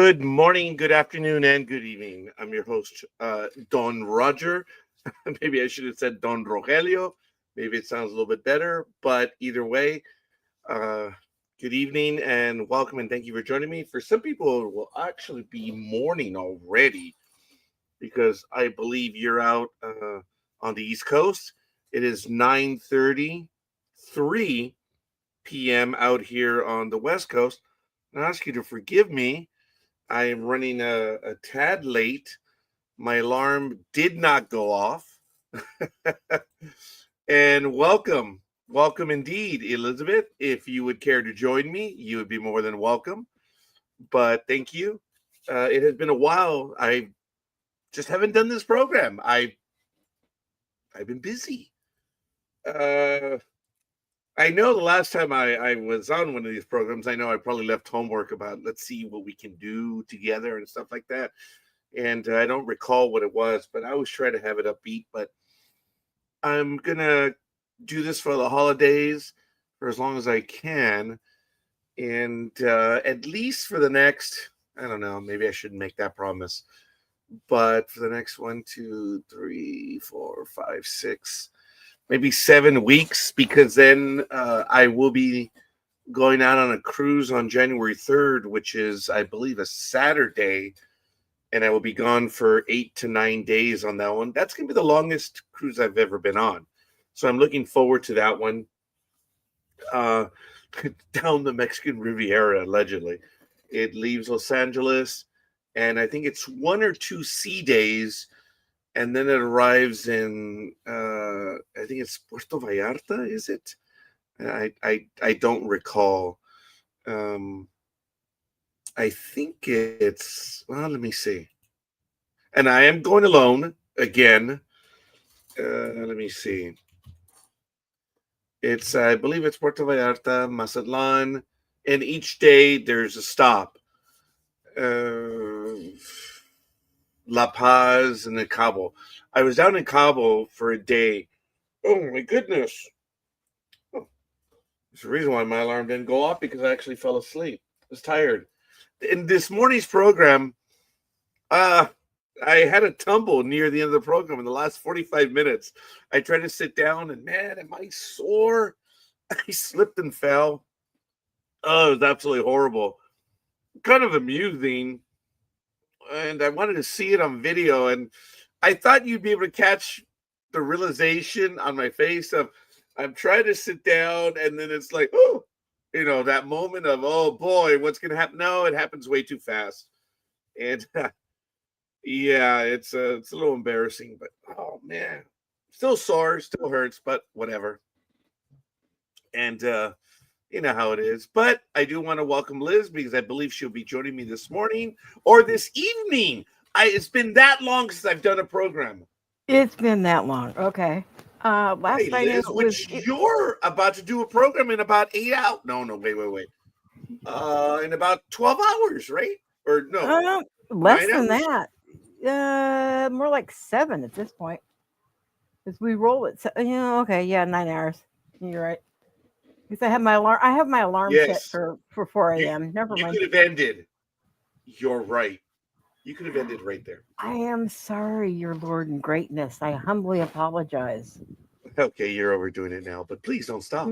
Good morning, good afternoon, and good evening. I'm your host, Don Roger. Maybe I should have said Don Rogelio. Maybe it sounds a little bit better, but either way, uh, good evening and welcome, and thank you for joining me. For some people, it will actually be morning already because I believe you're out on the East Coast. It is 9:33 p.m. out here on the West Coast. And I ask you to forgive me. I am running a tad late. My alarm did not go off. And welcome indeed, Elizabeth. If you would care to join me, you would be more than welcome. But thank you. It has been a while. I just haven't done this program. I've been busy. Uh, I know the last time I was on one of these programs, I know I probably left homework about let's see what we can do together and stuff like that. And I don't recall what it was, but I always try to have it upbeat. But I'm gonna do this for the holidays for as long as I can, and at least for the next, I don't know, maybe I shouldn't make that promise, but for the next 1, 2, 3, 4, 5, 6, maybe 7 weeks, because then I will be going out on a cruise on January 3rd, which is, I believe, a Saturday, and I will be gone for 8 to 9 days on that one. That's going to be the longest cruise I've ever been on. So I'm looking forward to that one. Uh, Down the Mexican Riviera, allegedly. It leaves Los Angeles, and I think it's 1 or 2 sea days, and then it arrives in, I think it's Puerto Vallarta, is it? I don't recall. Um, I think it's, well, let me see. And I am going alone again. Let me see. It's, I believe it's Puerto Vallarta, Mazatlan, and each day there's a stop. Uh, La Paz and then Cabo. I was down in Cabo for a day. Oh my goodness. Oh, there's the reason why my alarm didn't go off, because I actually fell asleep. I was tired. In this morning's program, uh, I had a tumble near the end of the program in the last 45 minutes. I tried to sit down and man, am I sore? I slipped and fell. Oh, it was absolutely horrible. Kind of amusing. And I wanted to see it on video. And I thought you'd be able to catch the realization on my face of I'm trying to sit down, and then it's like, oh, that moment of, oh boy, what's going to happen? No, it happens way too fast. And yeah, it's a little embarrassing, but oh man, still sore, still hurts, but whatever. And you know how it is. But I do want to welcome Liz, because I believe she'll be joining me this morning or this evening. It's been that long since I've done a program. It's been that long. Okay. Hey, Last I knew Liz, it was. which you're about to do a program in about 8 hours. No, wait. In about 12 hours, right? Or no, Less than 9 hours? that. More like 7 at this point. Because we roll it. Okay, yeah, 9 hours. You're right. Because I have my alarm. I have my alarm set Yes. for 4 You, a.m. Never you mind. could have ended. You're right. You could have ended right there. I am sorry, your Lord and greatness. I humbly apologize. Okay, you're overdoing it now, but please don't stop.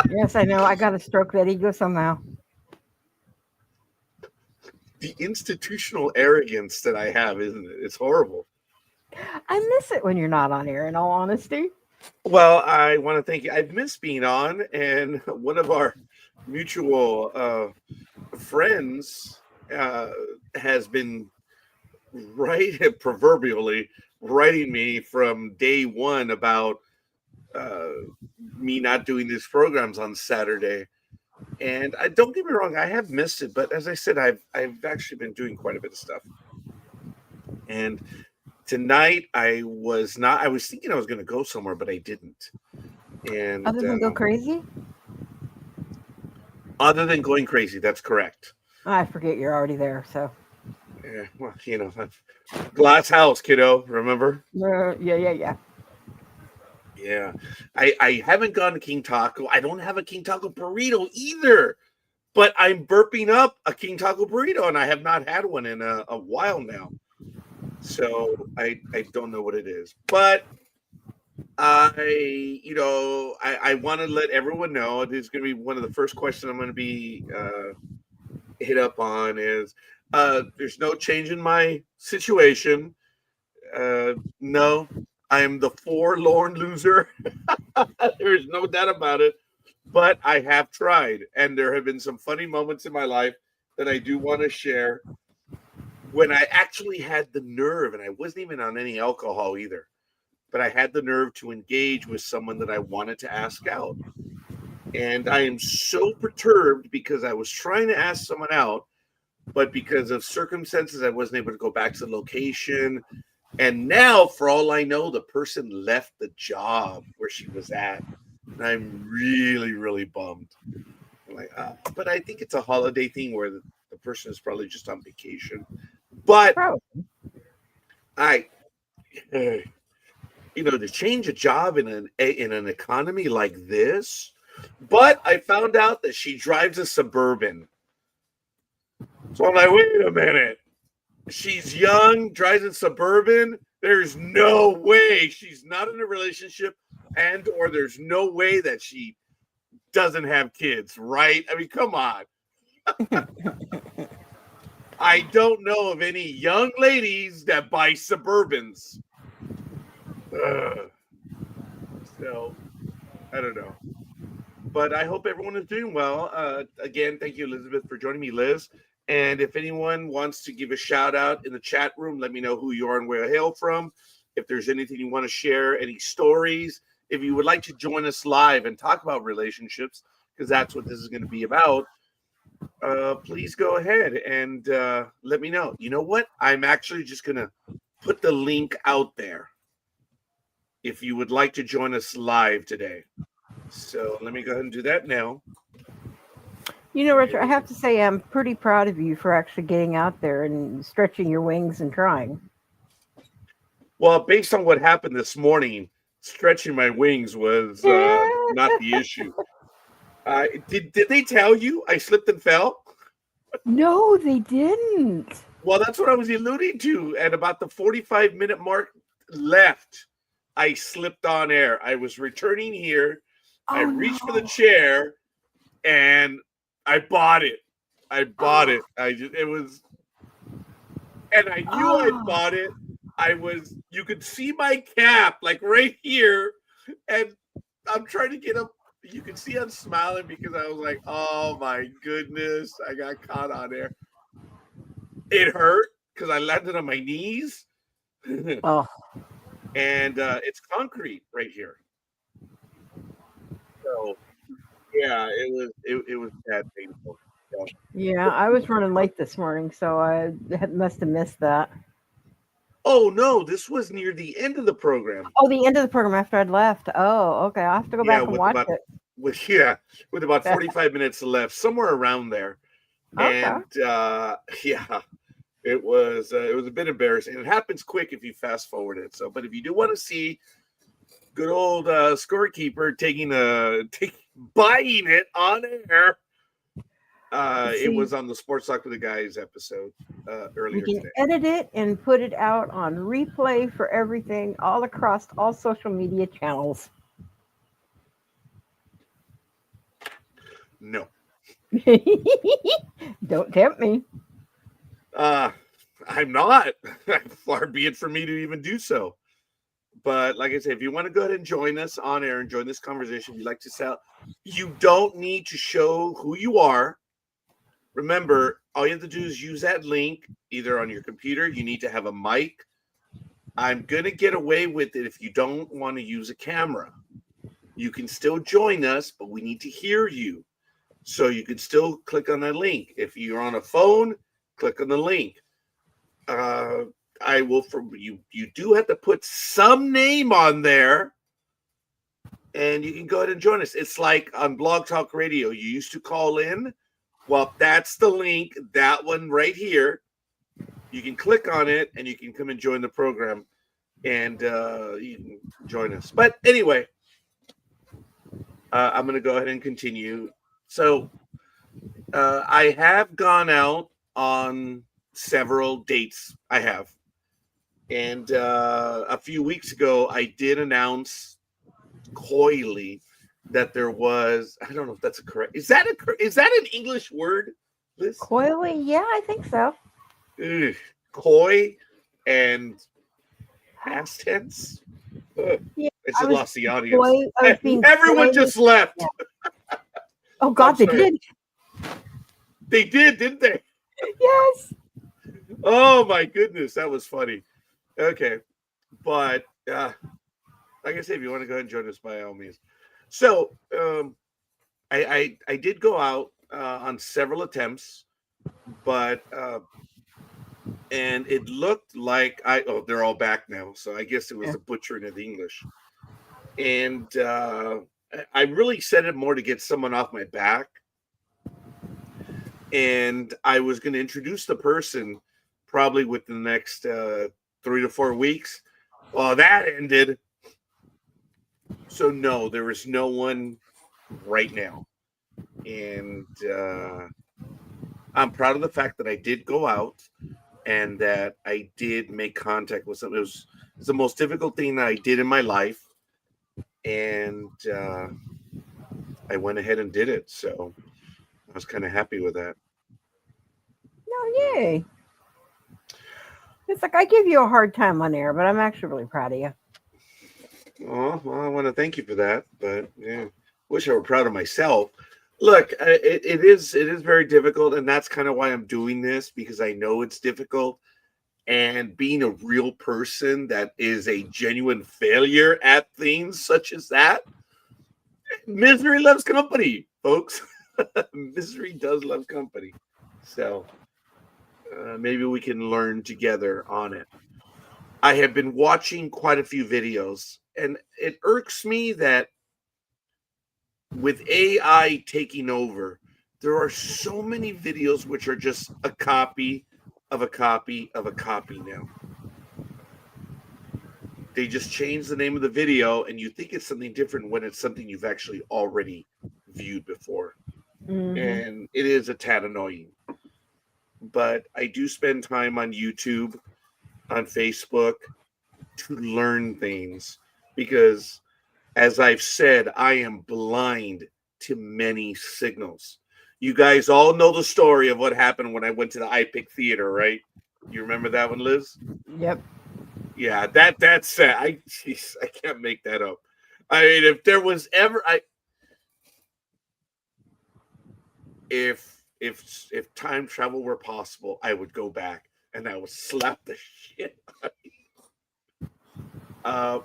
Yes, I know. I got to stroke that ego somehow. The institutional arrogance that I have, isn't it? It's horrible. I miss it when you're not on air, in all honesty. Well, I want to thank you. I've missed being on, and one of our mutual friends has been proverbially writing me from day one about uh, me not doing these programs on Saturday. And I don't get me wrong, I have missed it, but as I said, I've actually been doing quite a bit of stuff. And tonight I was not. I was thinking I was going to go somewhere, but I didn't. And Other than go crazy? other than going crazy, that's correct. I forget you're already there, so. Yeah, well, glass house, kiddo. Remember? Yeah. Yeah, I haven't gone to King Taco. I don't have a King Taco burrito either. but I'm burping up a King Taco burrito, and I have not had one in a while now. So I don't know what it is, but I want to let everyone know this is going to be one of the first questions I'm going to be hit up on is there's no change in my situation. No, I am the forlorn loser. There's no doubt about it. But I have tried, and there have been some funny moments in my life that I do want to share when I actually had the nerve, and I wasn't even on any alcohol either, but I had the nerve to engage with someone that I wanted to ask out. And I am so perturbed because I was trying to ask someone out, but because of circumstances, I wasn't able to go back to the location. And now, for all I know, the person left the job where she was at. And I'm really, really bummed. I'm like, but I think it's a holiday thing where the person is probably just on vacation. But to change a job in an economy like this. But I found out that she drives a Suburban. So I'm like, wait a minute. She's young, drives a Suburban. There's no way she's not in a relationship, or there's no way that she doesn't have kids, right? I mean, come on. I don't know of any young ladies that buy Suburbans. So, I don't know. But I hope everyone is doing well. Again, thank you, Elizabeth, for joining me, Liz. And if anyone wants to give a shout out in the chat room, let me know who you are and where you hail from. If there's anything you want to share, any stories, if you would like to join us live and talk about relationships, because that's what this is going to be about, please go ahead and let me know. You know what? I'm actually just going to put the link out there if you would like to join us live today. So let me go ahead and do that now. Richard, I have to say I'm pretty proud of you for actually getting out there and stretching your wings and trying. Well, based on what happened this morning, stretching my wings was not the issue. Did they tell you I slipped and fell? No, they didn't. Well, that's what I was alluding to. At about the 45-minute mark left, I slipped on air. I was returning here. I reached for the chair, and I bought it. It was, and I knew I bought it. You could see my cap like right here, and I'm trying to get up. You can see I'm smiling because I was like, oh my goodness, I got caught on there. It hurt because I landed on my knees. And it's concrete right here. So yeah, it was bad painful. So. Yeah, I was running late this morning, so I must have missed that. Oh no, this was near the end of the program. Oh, the end of the program after I'd left. Oh, okay. I'll have to go back and watch it. With about 45 minutes left, somewhere around there. Okay. And it was a bit embarrassing. It happens quick if you fast forward it. So, but if you do want to see good old scorekeeper buying it on air. It was on the Sports Talk with the Guys episode earlier today. You can edit it and put it out on replay for everything, all across all social media channels. No. Don't tempt me. I'm not. Far be it for me to even do so. But like I said, if you want to go ahead and join us on air and join this conversation, you like to sell, you don't need to show who you are. Remember, all you have to do is use that link either on your computer. You need to have a mic. I'm going to get away with it if you don't want to use a camera. You can still join us, but we need to hear you. So you can still click on that link. If you're on a phone, click on the link. You do have to put some name on there, and you can go ahead and join us. It's like on Blog Talk Radio. You used to call in. Well, that's the link, that one right here. You can click on it, and you can come and join the program, and you can join us. But anyway, I'm going to go ahead and continue. So I have gone out on several dates. I have. And a few weeks ago, I did announce coyly that there was. I don't know if that's a correct. Is that an English word, Liz? Coily? Yeah, I think so. Ugh, coy and past tense. Yeah, I just lost the audience. Coy, I was being Everyone coy. just left. Yeah. Oh God, they did. They did, didn't they? Yes. Oh my goodness, that was funny. Okay, but like I said, if you want to go ahead and join us, by all means. So I did go out on several attempts, but and it looked like they're all back now. So I guess it was a butchering of the English, and I really said it more to get someone off my back, and I was going to introduce the person probably within the next 3 to 4 weeks. Well, that ended. So no, there is no one right now, and I'm proud of the fact that I did go out and that I did make contact with someone. It was the most difficult thing that I did in my life, and I went ahead and did it. So I was kind of happy with that. Oh, yay! It's like I give you a hard time on air, but I'm actually really proud of you. Oh, well, I want to thank you for that, but yeah, wish I were proud of myself. Look, it is very difficult, and that's kind of why I'm doing this, because I know it's difficult. And being a real person that is a genuine failure at things such as that, misery loves company, folks. Misery does love company. So maybe we can learn together on it. I have been watching quite a few videos, and it irks me that with AI taking over, there are so many videos which are just a copy of a copy of a copy now. They just change the name of the video, and you think it's something different when it's something you've actually already viewed before. Mm-hmm. And it is a tad annoying. But I do spend time on YouTube, on Facebook, to learn things, because as I've said, I am blind to many signals. You guys all know the story of what happened when I went to the iPic Theater, right? You remember that one, Liz? Yep. Yeah, that's sad. I can't make that up. I mean, if there was ever if time travel were possible, I would go back and I would slap the shit out of you.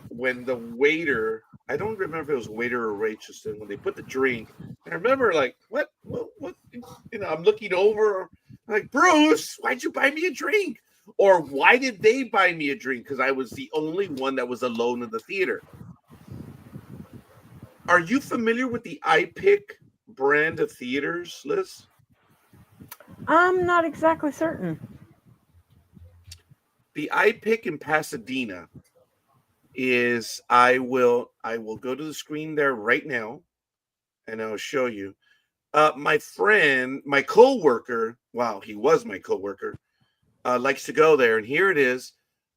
When the waiter, I don't remember if it was waiter or waitress, when they put the drink, I remember like, what, I'm looking over, like, Bruce, why'd you buy me a drink? Or why did they buy me a drink? Because I was the only one that was alone in the theater. Are you familiar with the iPic brand of theaters, Liz? I'm not exactly certain. The iPic in Pasadena is, I will go to the screen there right now, and I'll show you. My friend, my coworker, wow, he was my coworker, likes to go there, and here it is.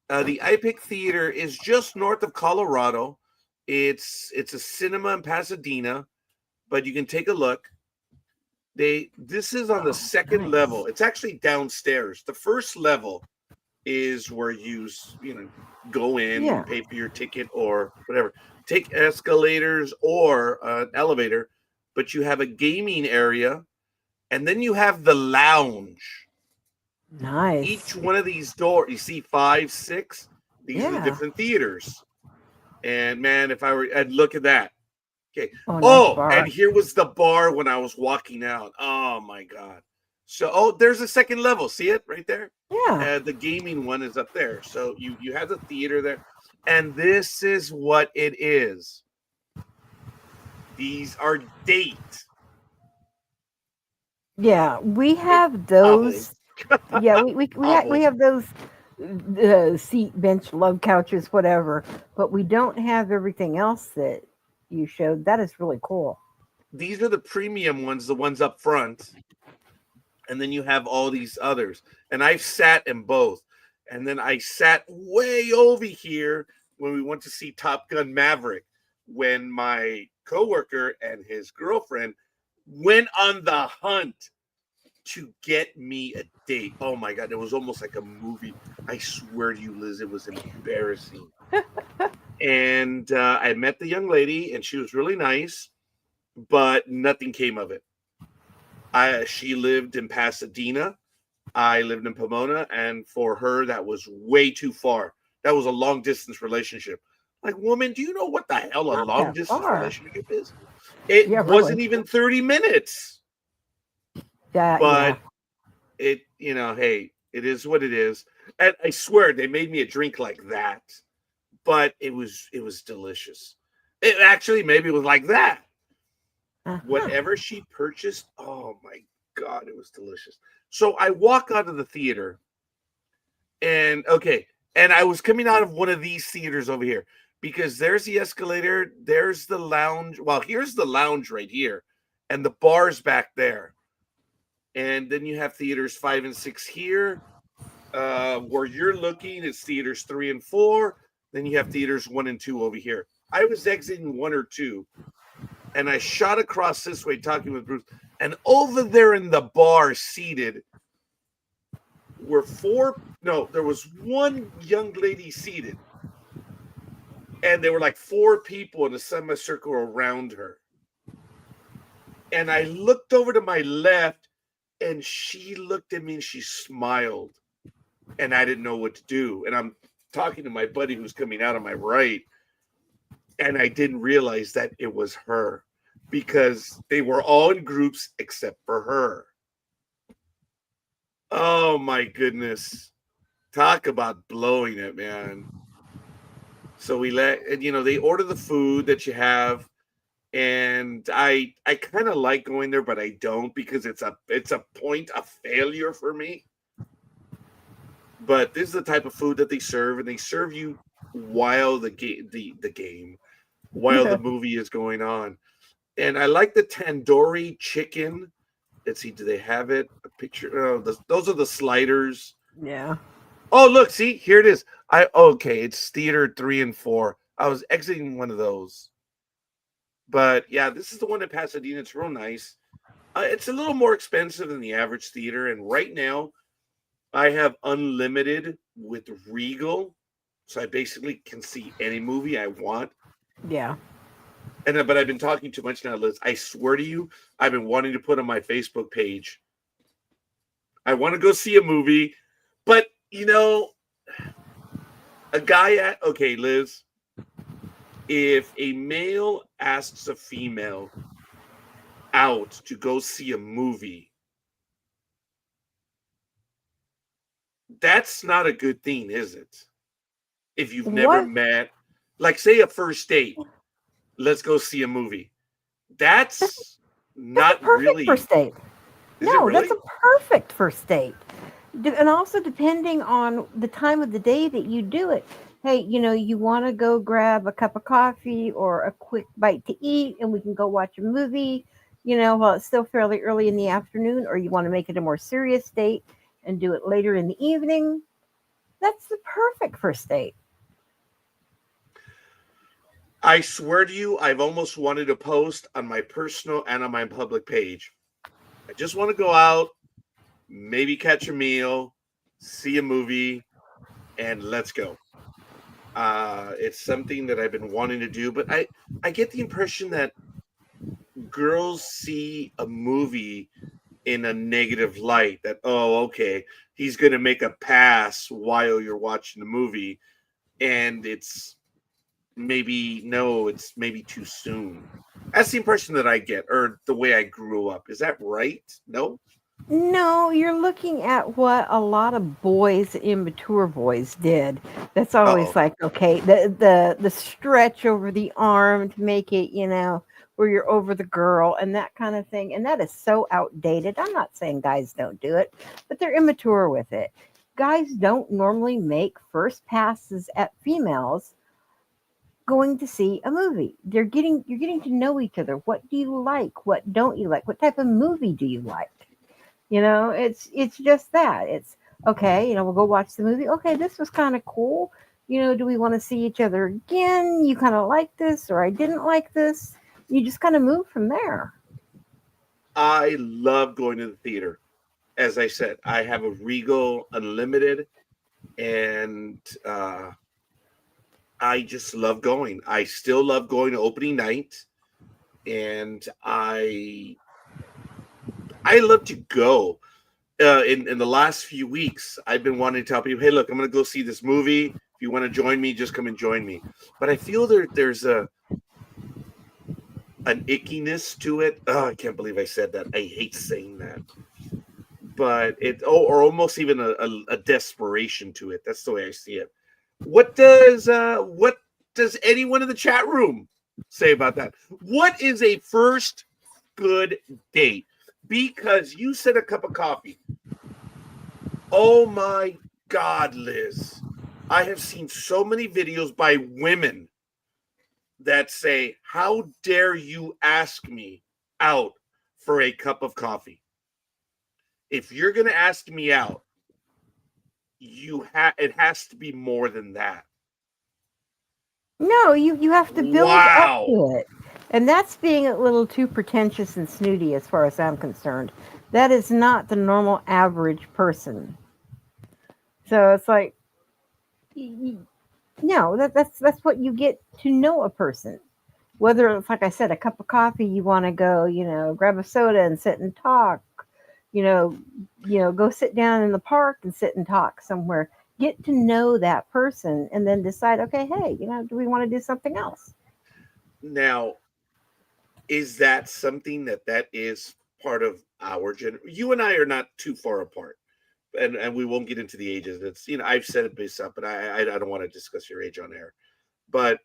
The iPic Theater is just north of Colorado. It's a cinema in Pasadena, but you can take a look. This is on the second level. It's actually downstairs. The first level is where you go in, pay for your ticket or whatever. Take escalators or an elevator, but you have a gaming area, and then you have the lounge. Nice. Each one of these doors, you see 5, 6. These are the different theaters. And man, I'd look at that. Okay. Nice and here was the bar when I was walking out. Oh my God. So, there's a second level. See it right there? Yeah. The gaming one is up there. So you have the theater there. And this is what it is. These are dates. Yeah, we have those. Yeah, we have those seat, bench, love couches, whatever. But we don't have everything else that you showed. That is really cool. These are the premium ones, the ones up front. and then you have all these others. And I've sat in both. And then I sat way over here when we went to see Top Gun Maverick, when my coworker and his girlfriend went on the hunt to get me a date. Oh my God, it was almost like a movie. I swear to you, Liz, it was embarrassing. And I met the young lady, and she was really nice, but nothing came of it. She lived in Pasadena. I lived in Pomona, and for her, that was way too far. That was a long distance relationship. Like, woman, do you know what the hell a Not long that distance far. relationship is? It Yeah, wasn't really. even 30 minutes. Yeah, But it, hey, it is what it is. And I swear they made me a drink like that, but it was delicious. It actually maybe was like that. Whatever she purchased, oh my God, it was delicious. So I walk out of the theater, and I was coming out of one of these theaters over here, because there's the escalator, there's the lounge. Well, here's the lounge right here, and the bar's back there. And then you have theaters 5 and 6 here. Where you're looking, it's theaters 3 and 4. Then you have theaters 1 and 2 over here. I was exiting 1 or 2, and I shot across this way talking with Bruce. And over there in the bar seated were there was one young lady seated. And there were like 4 people in a semicircle around her. And I looked over to my left, and she looked at me and she smiled. And I didn't know what to do. And I'm talking to my buddy who's coming out on my right. And I didn't realize that it was her, because they were all in groups except for her. Oh my goodness. Talk about blowing it, man. So they order the food that you have. And I kind of like going there, but I don't, because it's a point of failure for me. But this is the type of food that they serve, and they serve you while the game, while the movie is going on. And I like the tandoori chicken. Let's see, do they have it? A picture? Oh, those are the sliders. Yeah. Oh, look, see, here it is. It's theater 3 and 4. I was exiting one of those. But yeah, this is the one in Pasadena. It's real nice. It's a little more expensive than the average theater. And right now, I have unlimited with Regal. So I basically can see any movie I want. Yeah. But I've been talking too much now, Liz. I swear to you, I've been wanting to put on my Facebook page, I want to go see a movie. But, Liz, if a male asks a female out to go see a movie, that's not a good thing, is it? If you've never met, like, say, a first date, let's go see a movie. That's not really first date. No, really? That's a perfect first date. And also, depending on the time of the day that you do it. Hey, you want to go grab a cup of coffee or a quick bite to eat, and we can go watch a movie, while it's still fairly early in the afternoon, or you want to make it a more serious date and do it later in the evening. That's the perfect first date. I swear to you, I've almost wanted to post on my personal and on my public page. I just want to go out, maybe catch a meal, see a movie, and let's go. It's something that I've been wanting to do, but I get the impression that girls see a movie in a negative light, that, he's going to make a pass while you're watching the movie. And it's maybe too soon. That's the impression that I get, or the way I grew up. Is that right? No? No, you're looking at what a lot of boys, immature boys, did. That's always like, the stretch over the arm to make it, where you're over the girl and that kind of thing. And that is so outdated. I'm not saying guys don't do it, but they're immature with it. Guys don't normally make first passes at females going to see a movie. You're getting to know each other. What do you like? What don't you like? What type of movie do you like? It's just that. It's okay, we'll go watch the movie. Okay, this was kind of cool. Do we want to see each other again? You kind of like this, or I didn't like this. You just kind of move from there. I love going to the theater. As I said, I have a Regal Unlimited, and I just love going. I still love going to opening night, and I love to go. In the last few weeks, I've been wanting to tell people, "Hey, look, I'm going to go see this movie. If you want to join me, just come and join me." But I feel there's an ickiness to it. Oh, I can't believe I said that. I hate saying that, but or almost even a desperation to it. That's the way I see it. What does anyone in the chat room say about that? What is a first good date? Because you said a cup of coffee. Oh my God, Liz. I have seen so many videos by women that say, "How dare you ask me out for a cup of coffee? If you're going to ask me out, it has to be more than that." No, you have to build up Wow. to it. And that's being a little too pretentious and snooty as far as I'm concerned. That is not the normal average person. So it's like no, that's what you get to know a person. Whether it's like I said, a cup of coffee, you want to go, grab a soda and sit and talk, you know, go sit down in the park and sit and talk somewhere. Get to know that person and then decide, okay, hey, do we want to do something else? Now, is that something that is part of our You and I are not too far apart, and we won't get into the ages. It's I've said it based up, but I don't want to discuss your age on air. But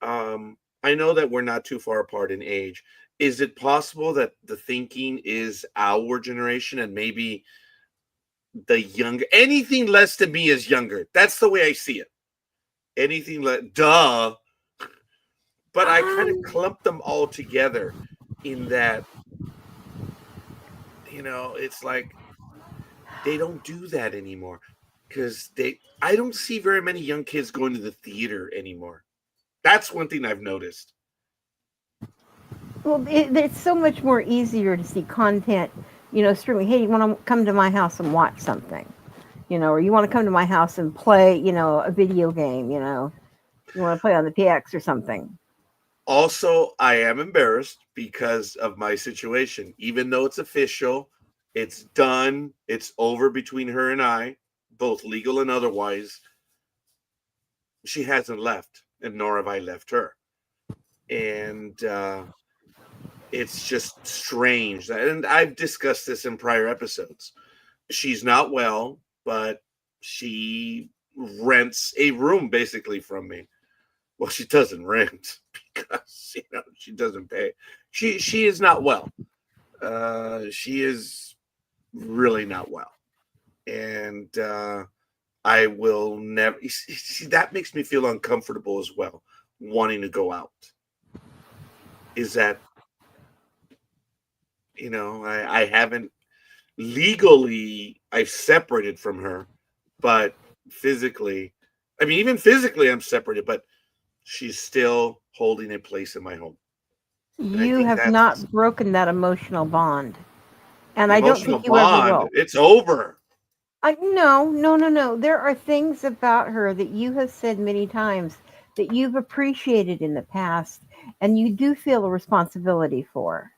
I know that we're not too far apart in age. Is it possible that the thinking is our generation and maybe the younger anything less than me is younger? That's the way I see it. Anything duh. But I kind of Um, clump them all together in that, it's like they don't do that anymore because I don't see very many young kids going to the theater anymore. That's one thing I've noticed. well, it's so much more easier to see content, streaming. Hey, you want to come to my house and watch something, or you want to come to my house and play, a video game, you want to play on the PX or something. Also, I am embarrassed because of my situation. Even though it's official, it's done, it's over between her and I, both legal and otherwise. She hasn't left, and nor have I left her. And it's just strange. And I've discussed this in prior episodes. She's not well, but she rents a room basically from me. Well, she doesn't rent because she doesn't pay. She is not well. She is really not well, and I will never see that makes me feel uncomfortable as well. Wanting to go out is that I haven't legally I've separated from her, but physically, I mean, even physically, I'm separated, but she's still holding a place in my home. And I You think have that's not broken that emotional bond, and the I don't emotional think you ever bond. will. It's over. No, no, no, no. There are things about her that you have said many times that you've appreciated in the past, and you do feel a responsibility for.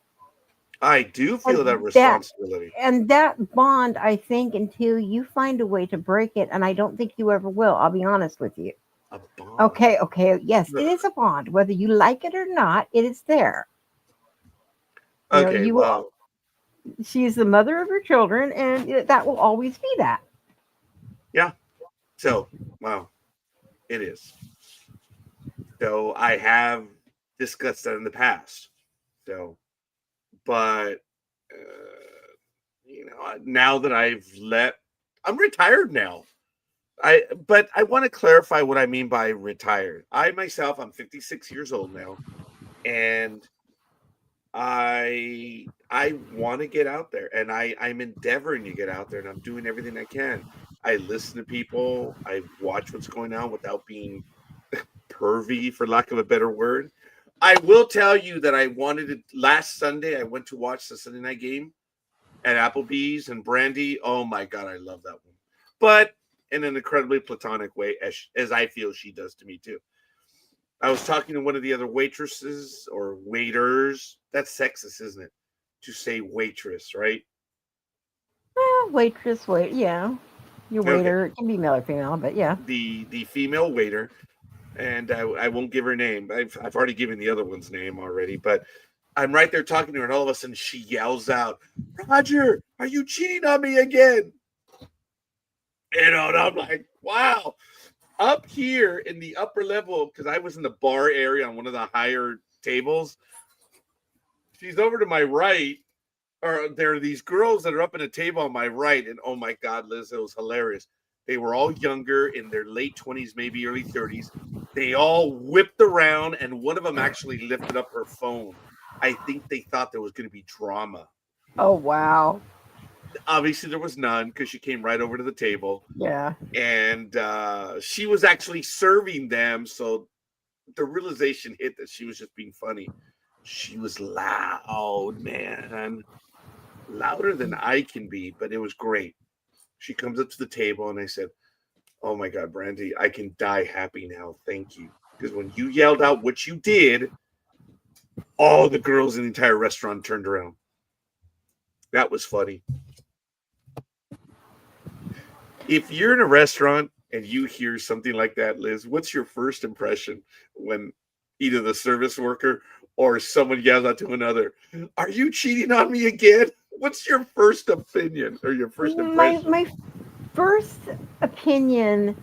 I do feel that And that responsibility. and that bond, I think, until you find a way to break it, and I don't think you ever will. I'll be honest with you. A bond. Okay, okay, yes, it is a bond. Whether you like it or not, it is there. Okay, You will. well, She is the mother of your children, and that will always be that. yeah. So, wow, it is. So I have discussed that in the past. So, but now that I'm retired now. But I want to clarify what I mean by retired. I'm 56 years old now, and I want to get out there, and I'm endeavoring to get out there, and I'm doing everything I can. I listen to people. I watch what's going on without being pervy, for lack of a better word. I will tell you that I wanted to. Last Sunday, I went to watch the Sunday night game at Applebee's, and Brandy. Oh my god, I love that one. But in an incredibly platonic way, as I feel she does to me too. I was talking to one of the other waitresses or waiters. That's sexist, isn't it? To say waitress, right? Well, waitress, yeah. Your Okay. waiter, it can be male or female, but yeah. The female waiter, and I won't give her name. I've already given the other one's name already, but I'm right there talking to her, and all of a sudden she yells out, "Roger, are you cheating on me again?" And I'm like, wow. Up here in the upper level, because I was in the bar area on one of the higher tables, she's over to my right, or there are these girls that are up in a table on my right, and oh my god, Liz, it was hilarious. They were all younger, in their late 20s, maybe early 30s. They all whipped around, and one of them actually lifted up her phone. I think they thought there was going to be drama. Oh, wow. Obviously, there was none because she came right over to the table. Yeah. And she was actually serving them, so the realization hit that she was just being funny. She was loud, man, louder than I can be, but it was great. She comes up to the table, and I said, "Oh my god, Brandy, I can die happy now, thank you." Because when you yelled out what you did, all the girls in the entire restaurant turned around. That was funny. If you're in a restaurant and you hear something like that, Liz, what's your first impression when either the service worker or someone yells out to another, "Are you cheating on me again?" What's your first opinion or your first impression? My first opinion,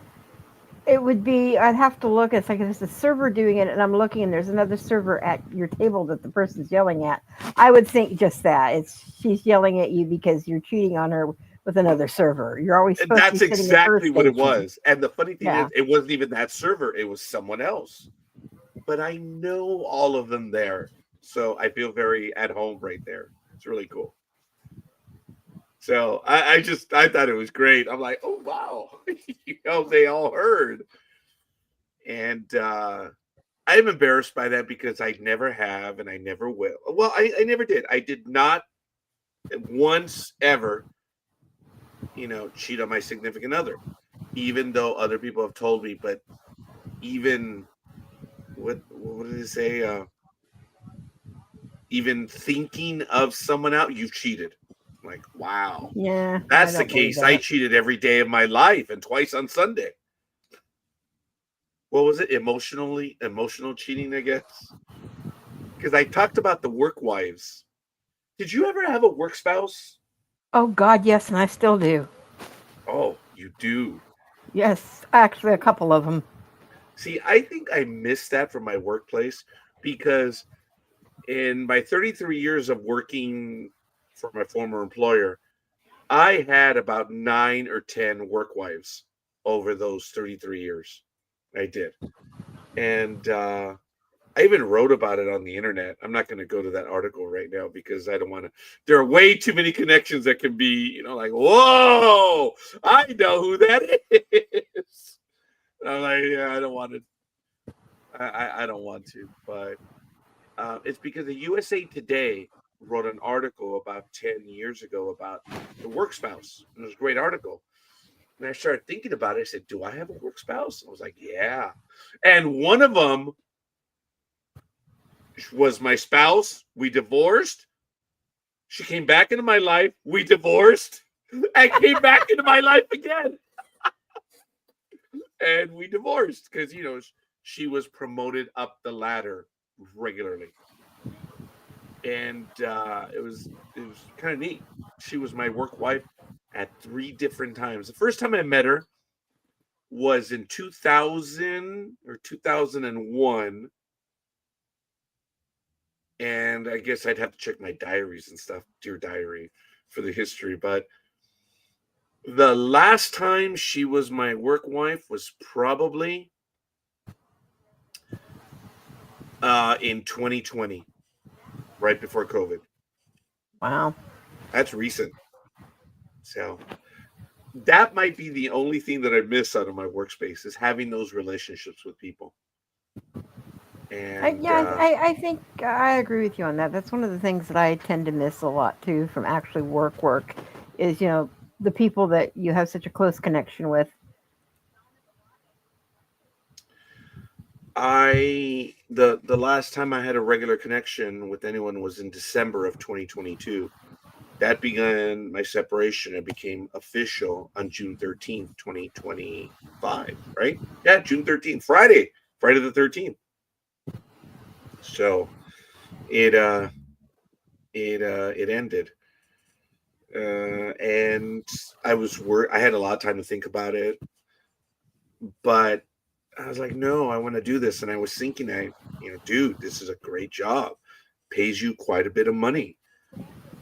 it would be I'd have to look. It's like if there's a server doing it, and I'm looking, and there's another server at your table that the person's yelling at. I would think just that she's yelling at you because you're cheating on her with another server. You're always And supposed to be that's sitting at her exactly what it station. was. And the funny thing Yeah. is, it wasn't even that server, it was someone else. But I know all of them there. So I feel very at home right there. It's really cool. So I thought it was great. I'm like, oh wow, they all heard, and I'm embarrassed by that because I never have and I never will. Well, I never did. I did not once ever, cheat on my significant other, even though other people have told me. But even what did it say? Even thinking of someone out, you've cheated. I'm like, wow. Yeah, I That's the don't believe case. I that. cheated every day of my life and twice on Sunday. What was it? Emotional cheating, I guess. Because I talked about the work wives. Did you ever have a work spouse? Oh God, yes, and I still do. Oh, you do. Yes, actually, a couple of them. See, I think I missed that from my workplace because in my 33 years of working for my former employer, I had about 9 or 10 work wives over those 33 years. I did. And I even wrote about it on the internet. I'm not going to go to that article right now because I don't want to. There are way too many connections that can be, like, whoa, I know who that is. I'm like, yeah, I don't want to. I don't want to, but it's because the USA Today wrote an article about 10 years ago about the work spouse. And it was a great article. And I started thinking about it. I said, do I have a work spouse? I was like, yeah. And one of them was my spouse. We divorced. She came back into my life. We divorced and came back into my life again. And we divorced because, she was promoted up the ladder regularly. And it was kind of neat. She was my work wife at 3 different times. The first time I met her was in 2000 or 2001. And I guess I'd have to check my diaries and stuff, dear diary, for the history. But the last time she was my work wife was probably in 2020. right before COVID. Wow. That's recent. So that might be the only thing that I miss out of my workspace is having those relationships with people. And I think I agree with you on that. That's one of the things that I tend to miss a lot too from actually work is, the people that you have such a close connection with. the last time I had a regular connection with anyone was in December of 2022. That began my separation. It became official on June 13th, 2025, right? Yeah, June 13th, Friday the 13th. So it ended. And I had a lot of time to think about it, but I was like, no, I want to do this. And I was thinking, dude, this is a great job, pays you quite a bit of money.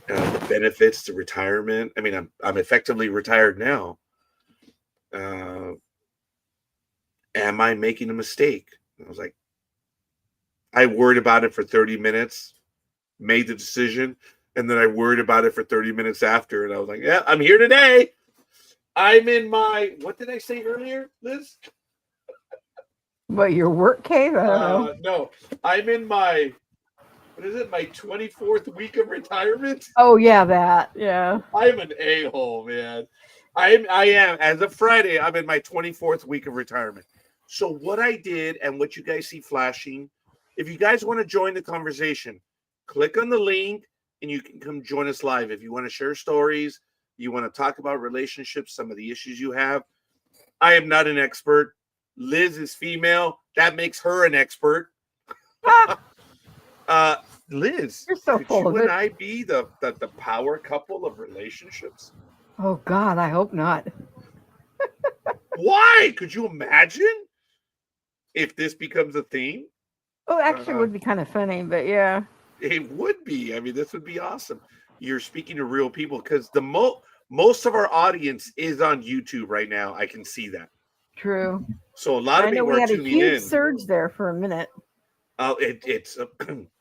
The benefits, the retirement. I mean, I'm effectively retired now. Am I making a mistake? I was like, I worried about it for 30 minutes, made the decision, and then I worried about it for 30 minutes after, and I was like, yeah, I'm here today. I'm in my, what did I say earlier, Liz? What, your work cave? I don't know. No, I'm in my, what is it, my 24th week of retirement? Oh, yeah, that. Yeah. I'm an a-hole, man. I am, as of Friday, I'm in my 24th week of retirement. So what I did and what you guys see flashing, if you guys want to join the conversation, click on the link and you can come join us live. If you want to share stories, you want to talk about relationships, some of the issues you have. I am not an expert. Liz is female. That makes her an expert. Liz, You're so full of it. Could you and I be the power couple of relationships? Oh, God, I hope not. Why? Could you imagine if this becomes a theme? Oh, actually, it would be kind of funny, but yeah. It would be. I mean, this would be awesome. You're speaking to real people because the most of our audience is on YouTube right now. I can see that. True. So a lot of people are tuning in. I know we had a huge surge there for a minute. Oh, it's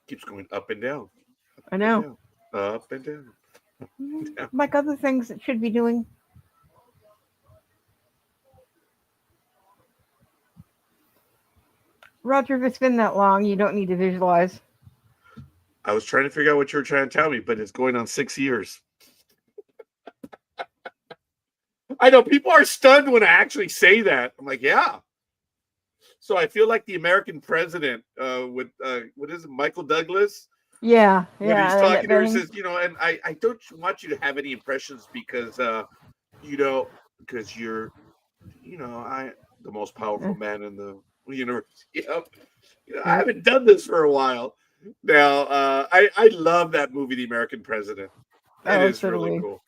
keeps going up and down. I know. Up and down. Like other things it should be doing. Roger, if it's been that long, you don't need to visualize. I was trying to figure out what you were trying to tell me, but it's going on 6 years. I know people are stunned when I actually say that. I'm like, yeah. So I feel like the American president with what is it, Michael Douglas? Yeah. When he's talking to her, he says, and I don't want you to have any impressions because because you're the most powerful man in the universe. I haven't done this for a while. Now, I love that movie, The American President. It is really cool.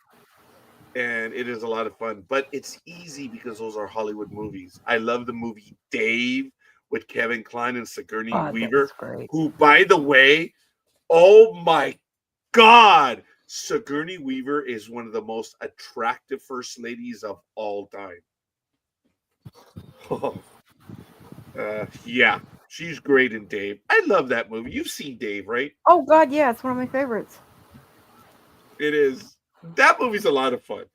And it is a lot of fun. But it's easy because those are Hollywood movies. I love the movie Dave with Kevin Kline and Sigourney Weaver. Who, by the way, oh my God, Sigourney Weaver is one of the most attractive first ladies of all time. Yeah. She's great in Dave. I love that movie. You've seen Dave, right? Oh, God, yeah. It's one of my favorites. It is. That movie's a lot of fun.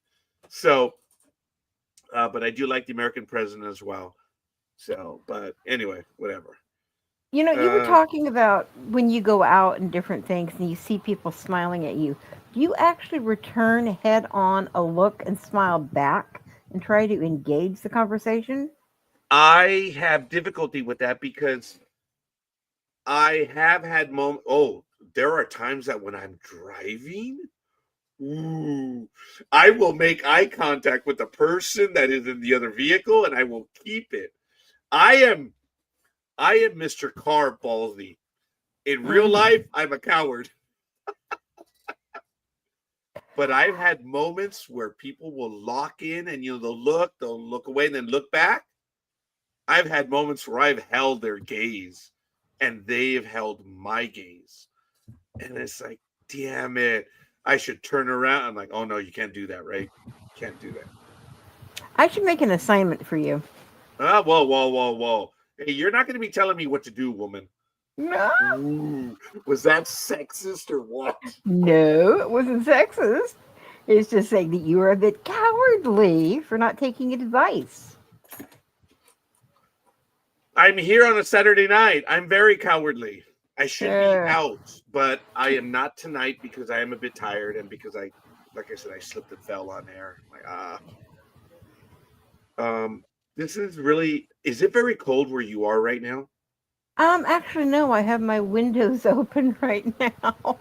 So, but I do like The American President as well. So, but anyway, whatever. You were talking about when you go out and different things and you see people smiling at you. Do you actually return head on a look and smile back and try to engage the conversation? I have difficulty with that because I have had moments. Oh, there are times that when I'm driving, I will make eye contact with the person that is in the other vehicle and I will keep it. I am Mr. Car Ballsy. In real life, I'm a coward. But I've had moments where people will lock in and they'll look away and then look back. I've had moments where I've held their gaze and they have held my gaze. And it's like, damn it. I should turn around. I'm like, oh no, you can't do that, right? Can't do that. I should make an assignment for you. Whoa. Hey, you're not going to be telling me what to do, woman. No, Ooh, was that sexist or what? no, it wasn't sexist. It's just saying that you were a bit cowardly for not taking advice. I'm here on a Saturday night. I'm very cowardly. I should be Uh, out, but I am not tonight because I am a bit tired and because like I said, I slipped and fell on air. Like, um, this is really. Is it very cold where you are right now? actually, no, I have my windows open right now.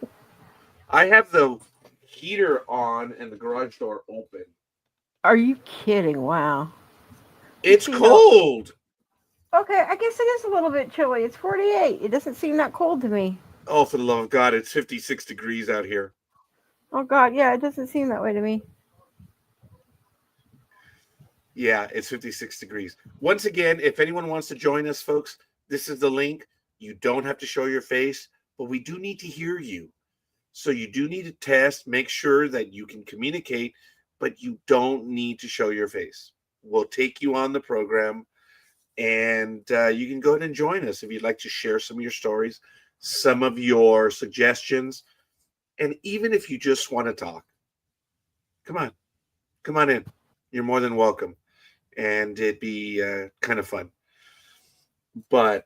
I have the heater on and the garage door open. Are you kidding? Wow. Let's It's see how. cold. Okay, I guess it is a little bit chilly. It's 48. It doesn't seem that cold to me. Oh, for the love of God, it's 56 degrees out here. Oh, God, yeah, it doesn't seem that way to me. Yeah, it's 56 degrees. Once again, if anyone wants to join us, folks, this is the link. You don't have to show your face, but we do need to hear you. So you do need to test, make sure that you can communicate, but you don't need to show your face. We'll take you on the program and you can go ahead and join us if you'd like to share some of your stories, some of your suggestions, and even if you just want to talk. Come on in. You're more than welcome. And it'd be kind of fun. But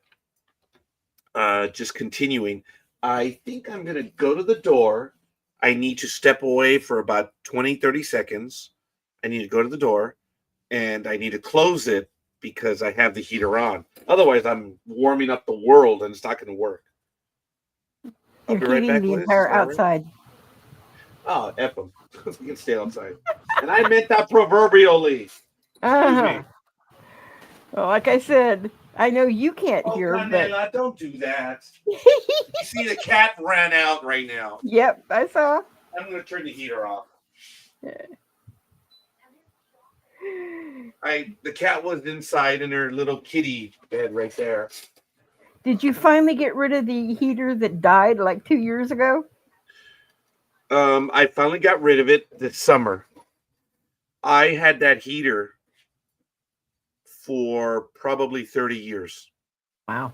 just continuing, I think I'm going to go to the door. I need to step away for about 20, 30 seconds. I need to go to the door and I need to close it because I have the heater on. Otherwise, I'm warming up the world and it's not going to work. I'll You're be right heating back, the Liz. Is entire that all right? outside. Oh, F them. We can stay outside. And I meant that proverbially. Excuse Uh-huh. me. Well, like I said, I know you can't Oh, hear, but Canela, don't do that. You see, the cat ran out right now. yep, I saw. I'm going to turn the heater off. The cat was inside in her little kitty bed right there. Did you finally get rid of the heater that died like 2 years ago? I finally got rid of it this summer. I had that heater for probably 30 years. Wow.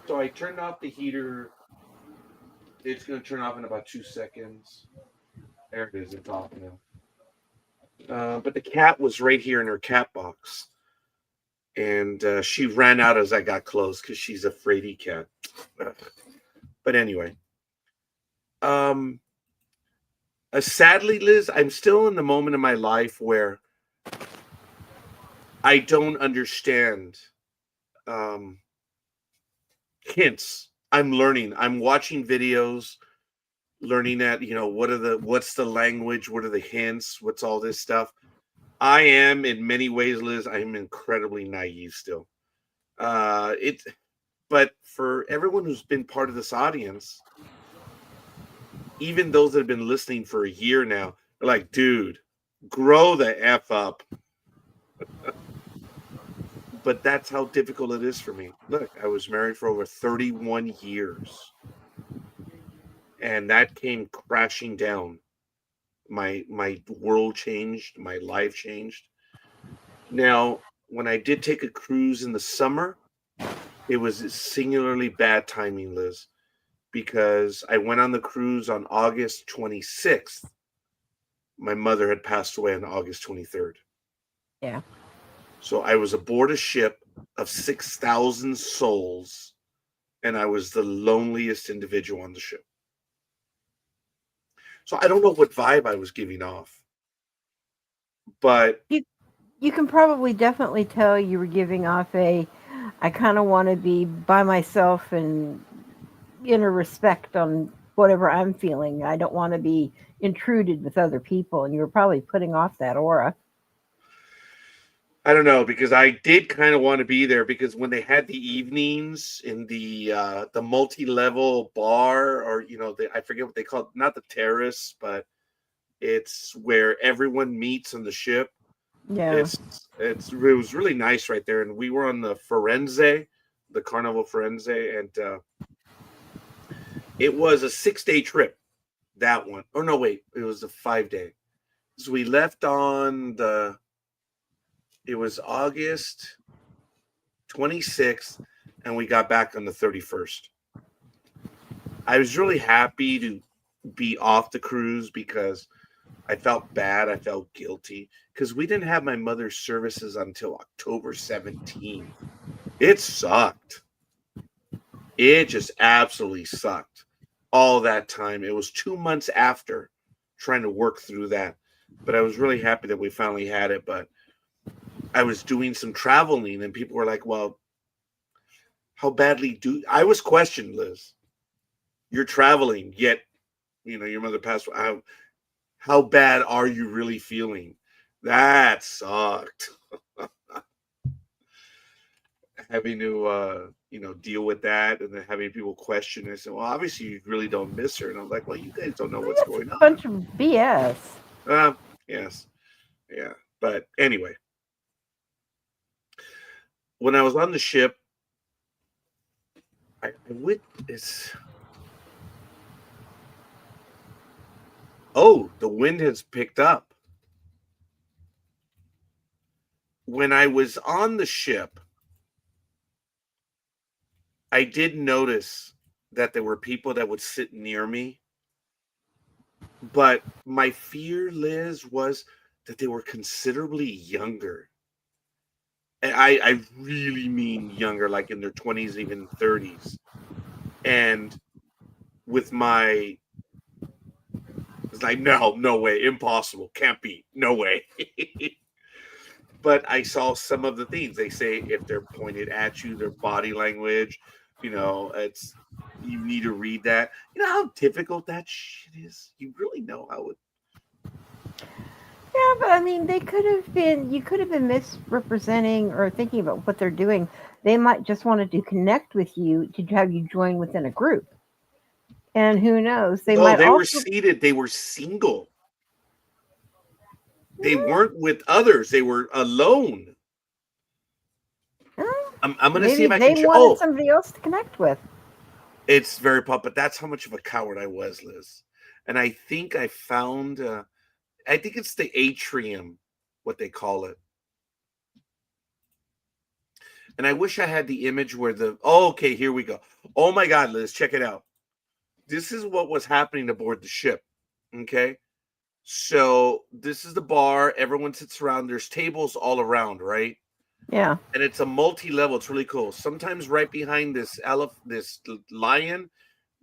So I turned off the heater. It's going to turn off in about 2 seconds. There it is. It's off now. But the cat was right here in her cat box. And she ran out as I got close because she's a fraidy cat. But anyway, sadly, Liz, I'm still in the moment of my life where I don't understand hints. I'm learning. I'm watching videos, learning that what's the language, what are the hints, what's all this stuff. I am in many ways, Liz. I am incredibly naive still. But for everyone who's been part of this audience, even those that have been listening for a year now, they're like, dude, grow the F up. But that's how difficult it is for me. Look, I was married for over 31 years. And that came crashing down. My world changed, my life changed. Now, when I did take a cruise in the summer, it was singularly bad timing, Liz, because I went on the cruise on August 26th. My mother had passed away on August 23rd. Yeah. So I was aboard a ship of 6,000 souls, and I was the loneliest individual on the ship. So I don't know what vibe I was giving off. But You can probably definitely tell you were giving off I kind of want to be by myself and inner respect on whatever I'm feeling. I don't want to be intruded with other people, and you were probably putting off that aura. I don't know, because I did kind of want to be there, because when they had the evenings in the multi-level bar, or I forget what they call it, not the terrace, but it's where everyone meets on the ship. Yeah. It was really nice right there, and we were on the Firenze, the Carnival Firenze, and it was a 6-day trip. That one. Oh no, wait, it was a 5-day. So we left on it was August 26th, and we got back on the 31st. I was really happy to be off the cruise because I felt bad. I felt guilty because we didn't have my mother's services until October 17th. It sucked. It just absolutely sucked. All that time. It was 2 months after trying to work through that. But I was really happy that we finally had it. But I was doing some traveling, and people were like, well, how badly do I was questioned, Liz? You're traveling, yet your mother passed. How bad are you really feeling? That sucked. Having to deal with that, and then having people question it. So, well, obviously you really don't miss her. And I'm like, well, you guys don't know what's That's going a on. bunch of BS. Yes. Yeah. But anyway, when I was on the ship, I witnessed. Oh, the wind has picked up. When I was on the ship, I did notice that there were people that would sit near me. But my fear, Liz, was that they were considerably younger. And I really mean younger, like in their 20s, even 30s. And with my, it's like, no way, impossible, can't be, no way. But I saw some of the things they say if they're pointed at you, their body language, it's you need to read that. You know how difficult that shit is. You really know how it. Yeah, but I mean, you could have been misrepresenting or thinking about what they're doing. They might just wanted to connect with you to have you join within a group. And who knows? They No, might they were also. seated. They were single. They weren't with others. They were alone. I'm going to see Maybe if I can. they wanted Oh, somebody else to connect with. it's very pop, but that's how much of a coward I was, Liz. And I think I found. I think it's the atrium, what they call it. And I wish I had the image where the. Oh, okay, here we go. Oh my God, Liz, check it out. This is what was happening aboard the ship. Okay. So this is the bar. Everyone sits around. There's tables all around, right? Yeah. And it's a multi-level. It's really cool. Sometimes right behind this lion,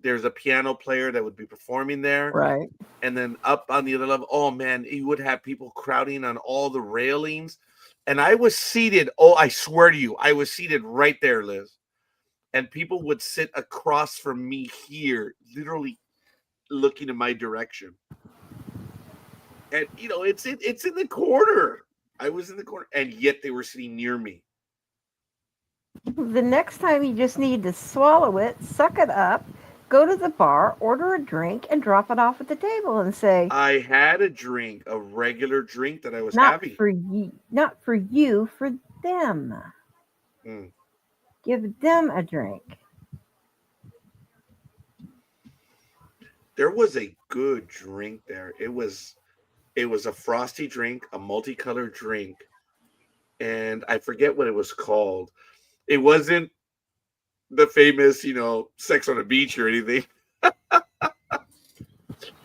there's a piano player that would be performing there. Right. And then up on the other level, oh man, you would have people crowding on all the railings. And I was seated. Oh, I swear to you, I was seated right there, Liz. And people would sit across from me here, literally looking in my direction. And it's in the corner. I was in the corner, and yet they were sitting near me. The next time you just need to swallow it, suck it up, go to the bar, order a drink, and drop it off at the table and say, I had a drink, a regular drink that I was not having. for you, for them. Mm. Give them a drink. There was a good drink there. It was a frosty drink, a multicolored drink, and I forget what it was called. It wasn't the famous, Sex on the Beach or anything,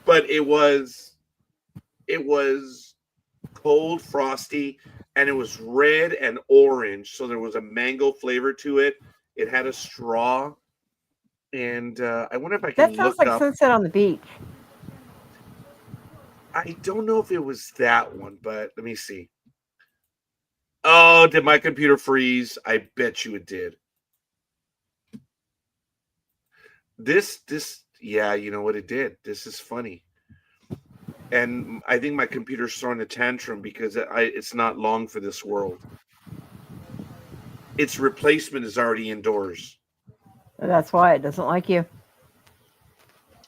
but it was cold frosty, and it was red and orange, so there was a mango flavor to it. It had a straw, and I wonder if I That can sounds look like up. Sunset on the Beach. I don't know if it was that one, but let me see. Oh, did my computer freeze? I bet you it did. Yeah, you know what it did. This is funny. And I think my computer's throwing a tantrum because it's not long for this world. Its replacement is already indoors. That's why it doesn't like you.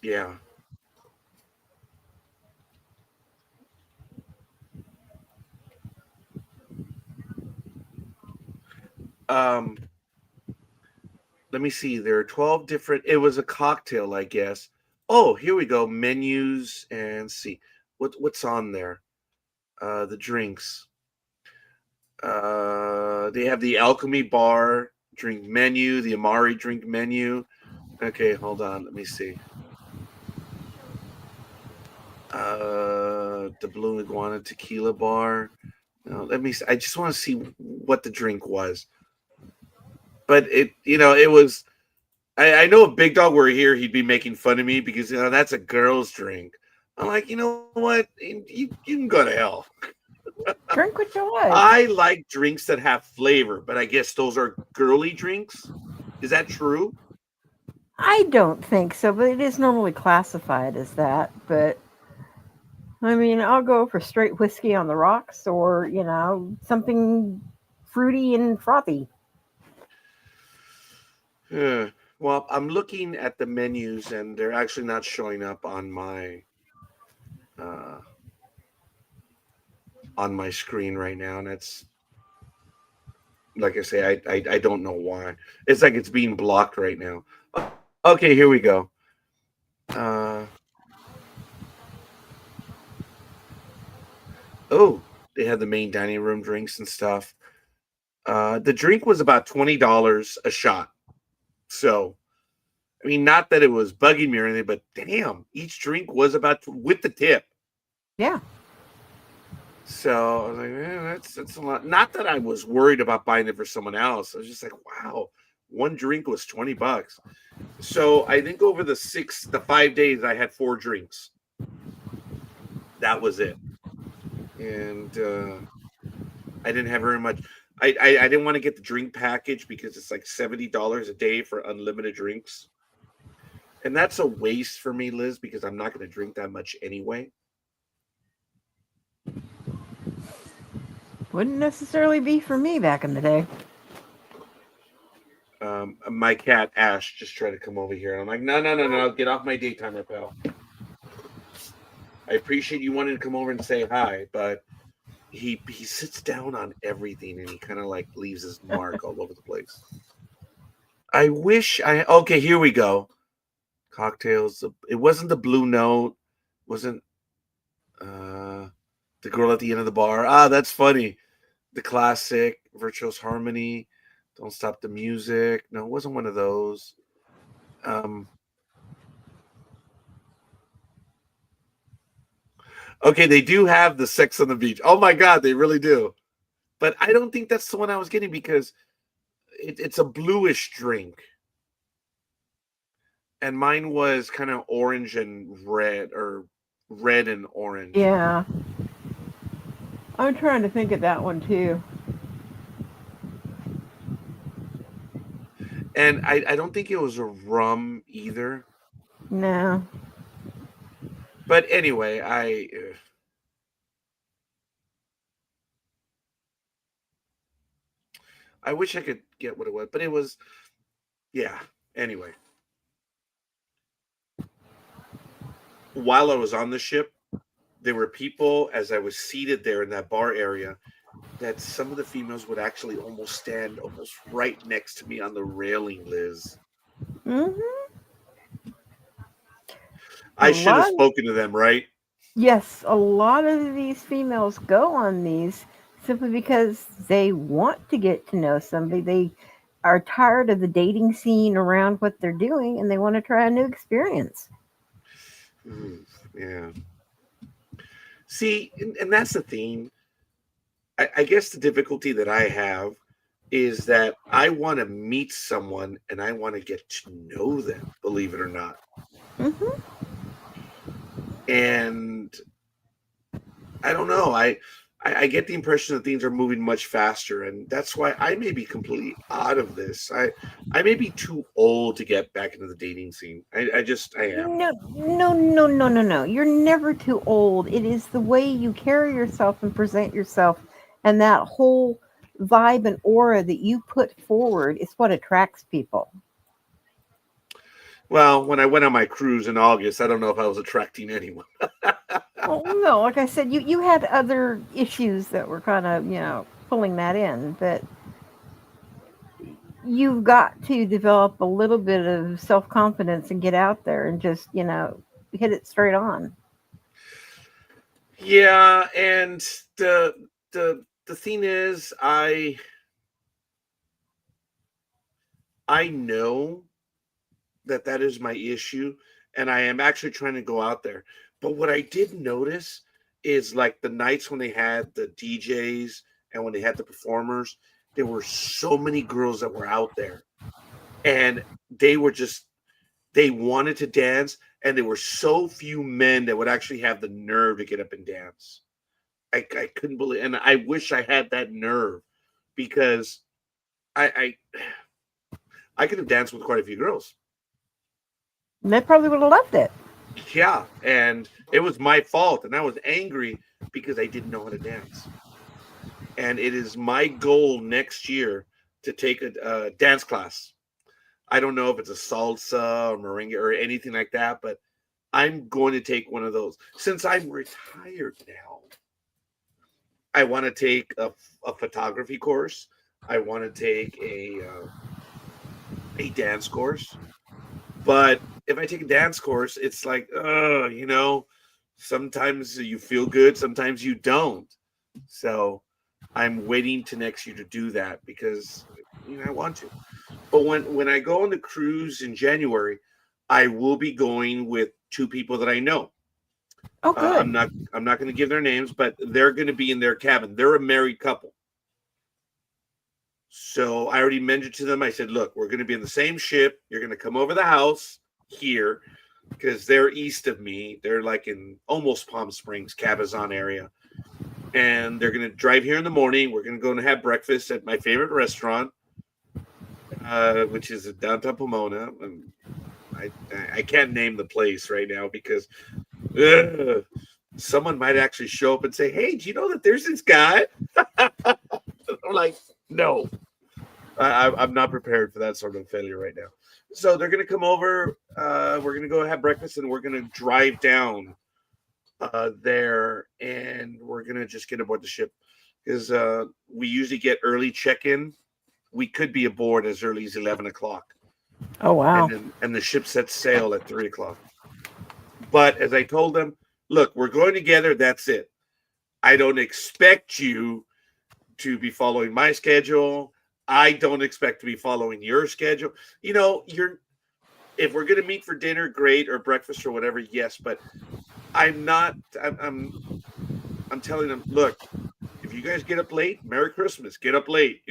Yeah. Um, let me see. There are 12 different. It was a cocktail, I guess. Oh, here we go. Menus and see what's on there. The drinks. They have the Alchemy Bar drink menu, the Amari drink menu. Okay, hold on. Let me see. The Blue Iguana Tequila Bar. No, let me. I just want to see what the drink was. But it was. I know if Big Dog were here, he'd be making fun of me because that's a girl's drink. I'm like, you know what? You can go to hell. Drink what you like. I like drinks that have flavor, but I guess those are girly drinks. Is that true? I don't think so, but it is normally classified as that. But I mean, I'll go for straight whiskey on the rocks or, something fruity and frothy. Well, I'm looking at the menus and they're actually not showing up on my screen right now, and it's like I say, I don't know why. It's like it's being blocked right now. Okay, here we go. Oh, they had the main dining room drinks and stuff. The drink was about $20 a shot. So, I mean, not that it was bugging me or anything, but damn, each drink was about with the tip. Yeah. So I was like, that's a lot. Not that I was worried about buying it for someone else. I was just like, wow, one drink was $20. So I think over the 5 days, I had 4 drinks. That was it, and I didn't have very much. I didn't want to get the drink package because it's like $70 a day for unlimited drinks, and that's a waste for me, Liz, because I'm not going to drink that much anyway. Wouldn't necessarily be for me back in the day. My cat Ash just tried to come over here. I'm like, no, get off my daytimer, pal. I appreciate you wanting to come over and say hi, but he sits down on everything and he kind of like leaves his mark all over the place. I wish okay, here we go. Cocktails. It wasn't the Blue Note. Wasn't the girl at the end of the bar. That's funny. The classic Virtuous Harmony. Don't Stop the Music. No, it wasn't one of those. Okay, they do have the Sex on the Beach. Oh my God, they really do. But I don't think that's the one I was getting because it's a bluish drink. And mine was kind of orange and red, or red and orange. Yeah. I'm trying to think of that one too. And I don't think it was a rum either. No. But anyway, I wish I could get what it was, but it was, yeah. Anyway, while I was on the ship, there were people as I was seated there in that bar area that some of the females would actually almost stand almost right next to me on the railing, Liz. I should have spoken to them, right? Yes, a lot of these females go on these simply because they want to get to know somebody. They are tired of the dating scene around what they're doing and they want to try a new experience. Yeah. See, and that's the thing. I guess the difficulty that I have is that I want to meet someone and I want to get to know them, believe it or not. Mm-hmm. And I don't know. I get the impression that things are moving much faster, and that's why I may be completely out of this. I may be too old to get back into the dating scene. I am. No. You're never too old. It is the way you carry yourself and present yourself, and that whole vibe and aura that you put forward is what attracts people. Well, when I went on my cruise in August, I don't know if I was attracting anyone. Well, no, like I said, you had other issues that were kind of, pulling that in, but you've got to develop a little bit of self-confidence and get out there and just, hit it straight on. Yeah, and the thing is, I I know that is my issue, and I am actually trying to go out there. But what I did notice is like the nights when they had the DJs and when they had the performers, there were so many girls that were out there, and they were just they wanted to dance, and there were so few men that would actually have the nerve to get up and dance. I couldn't believe, and I wish I had that nerve because I I could have danced with quite a few girls. They probably would have loved it. Yeah, and it was my fault, and I was angry because I didn't know how to dance. And it is my goal next year to take a dance class. I don't know if it's a salsa or merengue or anything like that, but I'm going to take one of those. Since I'm retired now, I want to take a photography course. I want to take a dance course. But if I take a dance course, it's like, sometimes you feel good, sometimes you don't. So I'm waiting to next year to do that because I want to. But when I go on the cruise in January, I will be going with two people that I know. Oh, I'm good. not going to give their names, but they're going to be in their cabin. They're a married couple. So I already mentioned to them, I said, look, we're going to be in the same ship. You're going to come over the house here because they're east of me. They're like in almost Palm Springs, Cabazon area. And they're going to drive here in the morning. We're going to go and have breakfast at my favorite restaurant, which is in downtown Pomona. And I can't name the place right now because someone might actually show up and say, hey, do you know that there's this guy? I'm like, no, I'm not prepared for that sort of failure right now. So they're going to come over. We're going to go have breakfast, and we're going to drive down there, and we're going to just get aboard the ship because we usually get early check-in. We could be aboard as early as 11 o'clock. Oh, wow. And the ship sets sail at 3 o'clock. But as I told them, look, we're going together. That's it. I don't expect you to be following my schedule. I don't expect to be following your schedule. If we're going to meet for dinner, great, or breakfast or whatever, yes. But I'm not. I'm telling them, look, if you guys get up late, Merry Christmas. Get up late.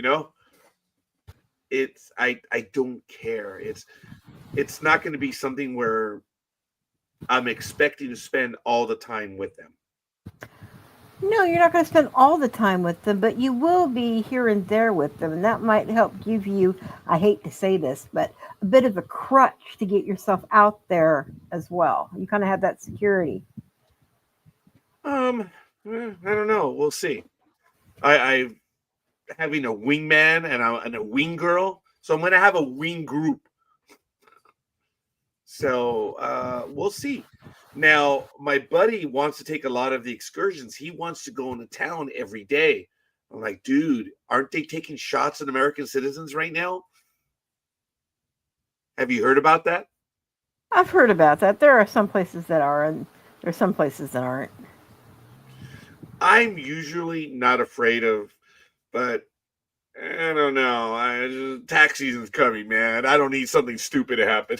It's I don't care. It's not going to be something where I'm expecting to spend all the time with them. No, you're not going to spend all the time with them, but you will be here and there with them. And that might help give you, I hate to say this, but a bit of a crutch to get yourself out there as well. You kind of have that security. I don't know. We'll see. I having a wingman and a wing girl, so I'm going to have a wing group. So we'll see. Now, my buddy wants to take a lot of the excursions. He wants to go into town every day. I'm like, dude, aren't they taking shots at American citizens right now? Have you heard about that? I've heard about that. There are some places that are, and there are some places that aren't. I'm usually not afraid of, but I don't know. Tax season's coming, man. I don't need something stupid to happen.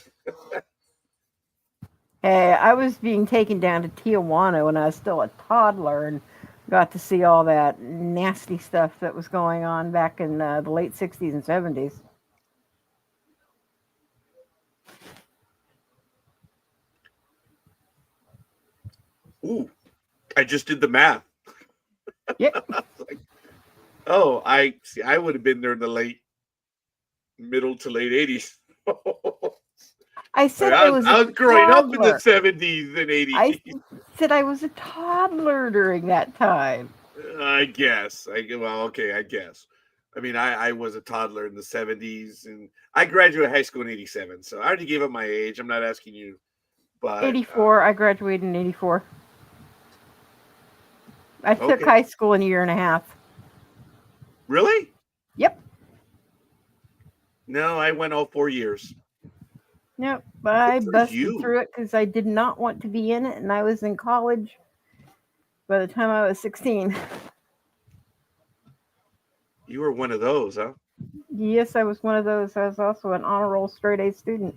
Hey, I was being taken down to Tijuana when I was still a toddler and got to see all that nasty stuff that was going on back in the late 60s and 70s. Ooh, I just did the math. Yep. Like, oh, I see. I would have been there in the middle to late 80s. I said I I was, was a I was growing up in the toddler. 70s and 80s. I said I was a toddler during that time. I guess. Well, okay, I guess. I mean, I was a toddler in the 70s, and I graduated high school in 87. So I already gave up my age. I'm not asking you, but 84. I graduated in 84. I took okay. high school in a year and a half. Really? Yep. No, I went all 4 years. Yep. I Good for busted you. through it because I did not want to be in it, and I was in college by the time I was 16. You were one of those, huh? Yes, I was one of those. I was also an honor roll straight A student.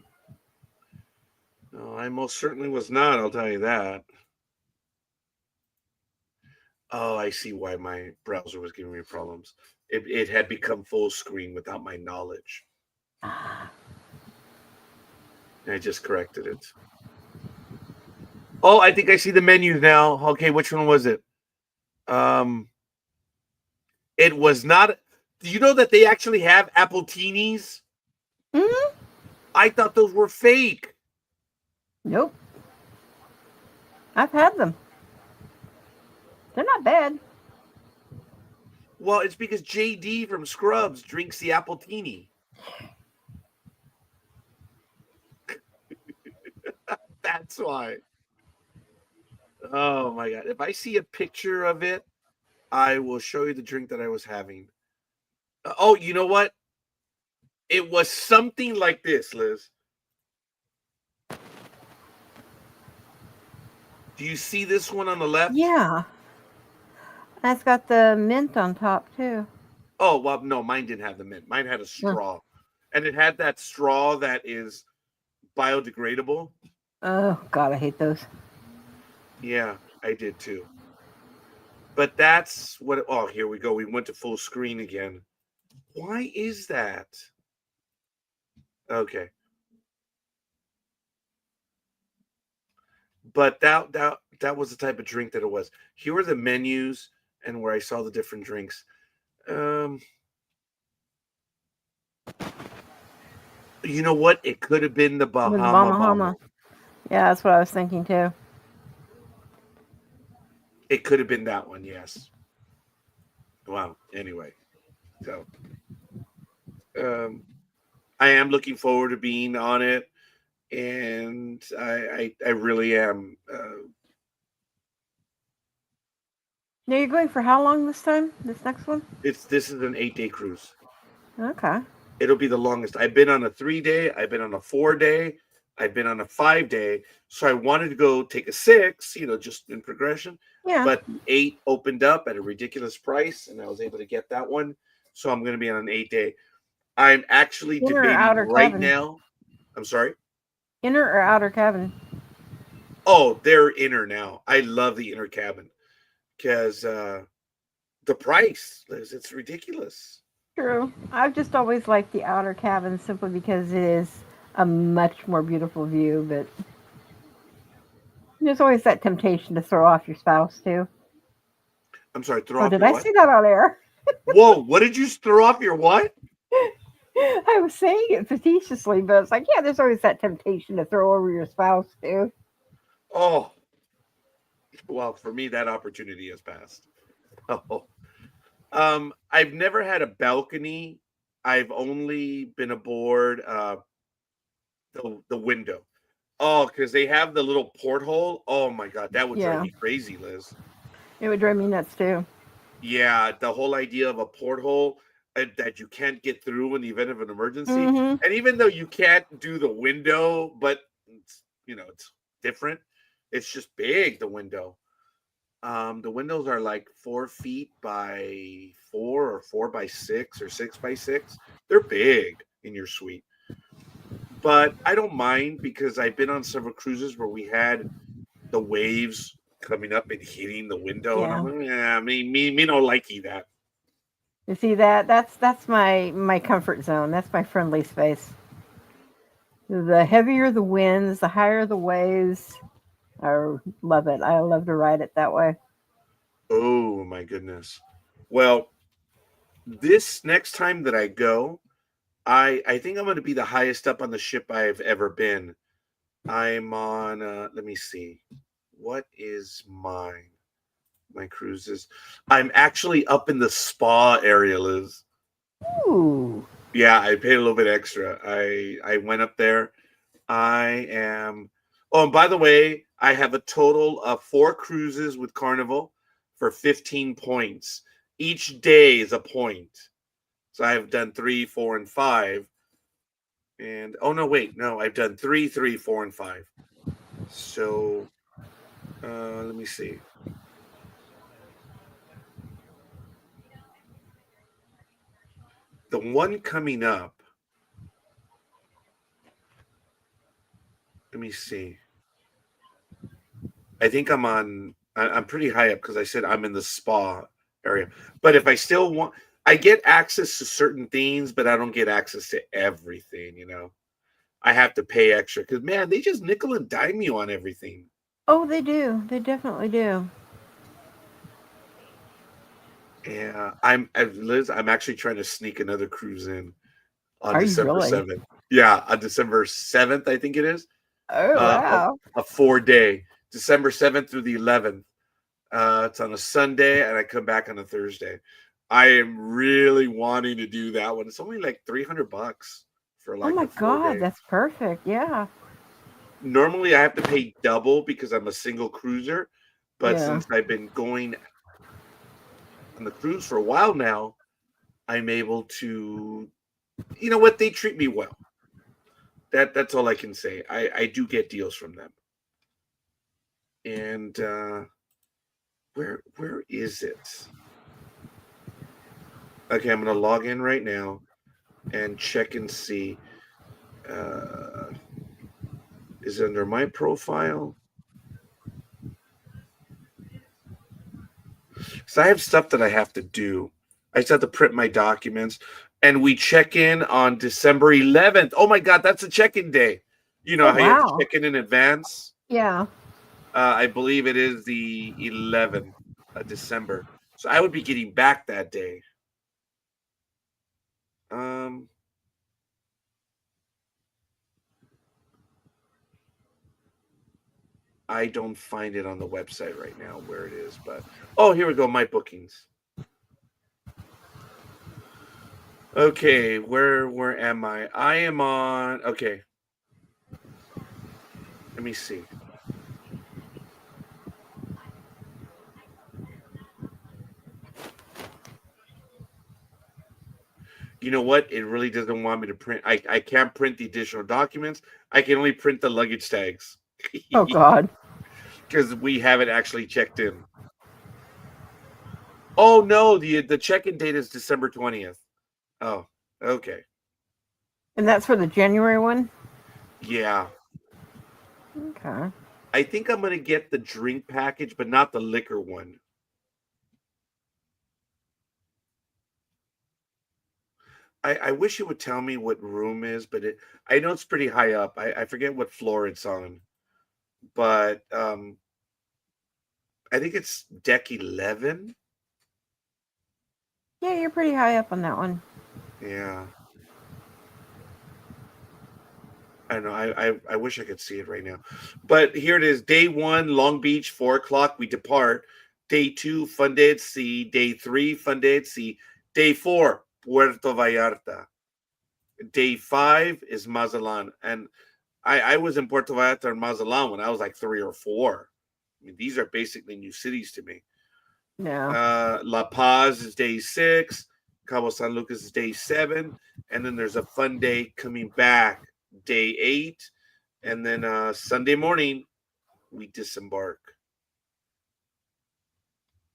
No, I most certainly was not. I'll tell you that. Oh, I see why my browser was giving me problems. It had become full screen without my knowledge. I just corrected it. Oh, I think I see the menu now. Okay, which one was it? Um, it was not. Do you know that they actually have Appletinis? Mm-hmm. I thought those were fake. Nope. I've had them. They're not bad. Well, it's because JD from Scrubs drinks the Appletini. That's why. Oh my god! If I see a picture of it, I will show you the drink that I was having. Oh, you know what? It was something like this, Liz. Do you see this one on the left? Yeah. That's got the mint on top too. Oh, well, no, mine didn't have the mint. Mine had a straw. And it had that straw that is biodegradable. Oh God, I hate those. Yeah, I did too. But that's what. Oh, here we go. We went to full screen again. Why is that? Okay. But that was the type of drink that it was. Here are the menus and where I saw the different drinks. Um, you know what? It could have been the With Bahama Bahama. Mama. Yeah, that's what I was thinking too. It could have been that one. Yes. Wow. Anyway, so um, I am looking forward to being on it, and I really am. Now you're going for how long this time? This next one? This is an 8-day cruise. Okay. It'll be the longest. I've been on a 3-day. I've been on a 4-day. I've been on a 5-day. So I wanted to go take a 6, just in progression. Yeah. But 8 opened up at a ridiculous price, and I was able to get that one. So I'm going to be on an 8-day. I'm actually Inner or debating outer right cabin? now. I'm sorry. Inner or outer cabin? Oh, they're inner now. I love the inner cabin because the price, Liz, it's ridiculous. True. I've just always liked the outer cabin simply because it is a much more beautiful view, but there's always that temptation to throw off your spouse too. I'm sorry, throw Oh, off did your I what? say that on air? Whoa, what did you throw off your what? I was saying it facetiously, but it's like, yeah, there's always that temptation to throw over your spouse too. Oh, well, for me, that opportunity has passed. Oh. I've never had a balcony. I've only been aboard the window. Oh, because they have the little porthole. Oh my god, that would drive Yeah, me crazy, Liz. it would drive me nuts too. Yeah, the whole idea of a porthole that you can't get through in the event of an emergency. Mm-hmm. And even though you can't do the window, but it's different. It's just big, the window. The windows are like 4 feet by 4 or 4 by 6 or 6 by 6. They're big in your suite, but I don't mind because I've been on several cruises where we had the waves coming up and hitting the window, and I'm Yeah. like, yeah, me don't likey that. You see that? That's my comfort zone. That's my friendly space. The heavier the winds, the higher the waves. I love it. I love to ride it that way. Oh my goodness. Well, this next time that I go, I think I'm going to be the highest up on the ship I've ever been. I'm on. Let me see. What is mine? My cruises. I'm actually up in the spa area, Liz. Ooh. Yeah, I paid a little bit extra. I went up there. I am. Oh, and by the way, I have a total of 4 cruises with Carnival for 15 points. Each day is a point. So I've done 3, 4, and 5. And oh no, wait, no, I've done 3, 3, 4, and 5. So let me see. the one coming up. Let me see. I think I'm pretty high up because I said I'm in the spa area. But if I still want, I get access to certain things, but I don't get access to everything, I have to pay extra because, man, they just nickel and dime you on everything. Oh, they do. They definitely do. Yeah, Liz, I'm actually trying to sneak another cruise in on Are you December really? 7th. Yeah, on December 7th, I think it is. Oh, wow. A 4-day, December 7th through the 11th. It's on a Sunday, and I come back on a Thursday. I am really wanting to do that one. It's only like $300 for Oh like my a God, 4-day. that's perfect. Yeah. Normally, I have to pay double because I'm a single cruiser, but Yeah. since I've been going on the cruise for a while now, I'm able to. You know what? They treat me well. That's all I can say. I do get deals from them. And where is it? Okay, I'm gonna log in right now and check and see. Is it under my profile? So I have stuff that I have to do. I just have to print my documents, and we check in on December 11th. Oh my God, that's a check-in day. You know Oh, how you have to wow. check in advance. Yeah. I believe it is the 11th of December. So I would be getting back that day. Um, I don't find it on the website right now where it is, but oh, here we go. My bookings. Okay, where am I? I am on. Okay, let me see. You know what? It really doesn't want me to print. I can't print the additional documents. I can only print the luggage tags Oh, God. because we haven't actually checked in. Oh no, the check-in date is December 20th. Oh, okay. And that's for the January one? Yeah. Okay. I think I'm gonna get the drink package, but not the liquor one. I wish it would tell me what room is, but I know it's pretty high up. I forget what floor it's on, but I think it's deck 11. Yeah, you're pretty high up on that one. Yeah. I don't know. I wish I could see it right now. But here it is. Day 1, Long Beach, 4 o'clock, we depart. Day 2, Fun Day at Sea. Day 3, Fun Day at Sea. Day 4, Puerto Vallarta. Day 5 is Mazatlan. And I was in Puerto Vallarta and Mazatlan when I was like 3 or 4. I mean, these are basically new cities to me. Yeah. La Paz is day 6. Cabo San Lucas is day 7. And then there's a Fun Day coming back, day 8. And then Sunday morning, we disembark.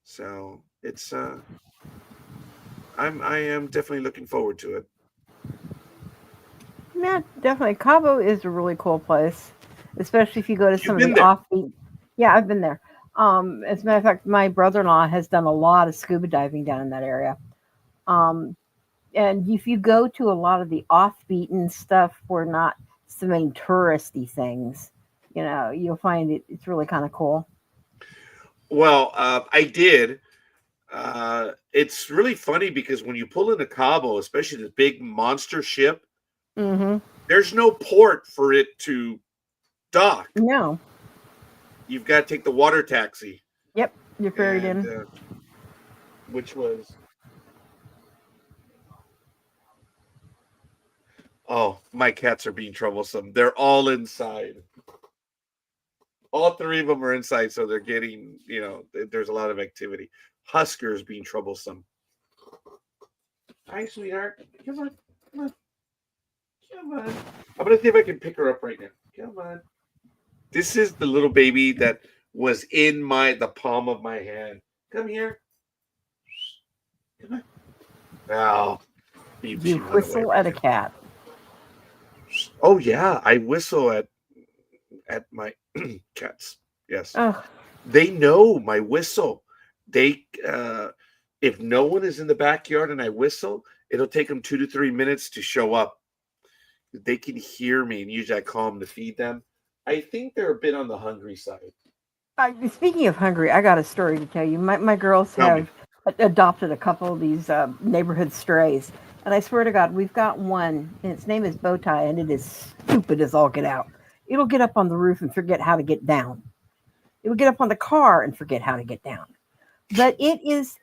So it's I am definitely looking forward to it. Yeah, definitely. Cabo is a really cool place, especially if you go to You've some of been the there. offbeat. Yeah, I've been there. As a matter of fact, my brother-in-law has done a lot of scuba diving down in that area. Um, and if you go to a lot of the offbeaten stuff, where not the main touristy things, you'll find it's really kind of cool. Well, I did. It's really funny because when you pull into Cabo, especially the big monster ship, Mm-hmm. there's no port for it to dock. No. You've got to take the water taxi, Yep. You're ferried and in. which was oh, my cats are being troublesome. They're all inside. All 3 of them are inside, so they're getting there's a lot of activity. Huskers being troublesome. Hi, sweetheart. Come on, come on, come on. I'm gonna see if I can pick her up right now. Come on. This is the little baby that was in the palm of my hand. Come here. Come on. Now, You She went away whistle from at a me. cat. Oh yeah, I whistle at my cats. Yes, Oh, they know my whistle. They if no one is in the backyard and I whistle, it'll take them 2 to 3 minutes to show up. They can hear me, and usually I call them to feed them. I think they're a bit on the hungry side. speaking of hungry, I got a story to tell you. My girls Tell me. have adopted a couple of these neighborhood strays, and I swear to God, we've got one, and its name is Bowtie, and it is stupid as all get out. It'll get up on the roof and forget how to get down. It will get up on the car and forget how to get down. But it is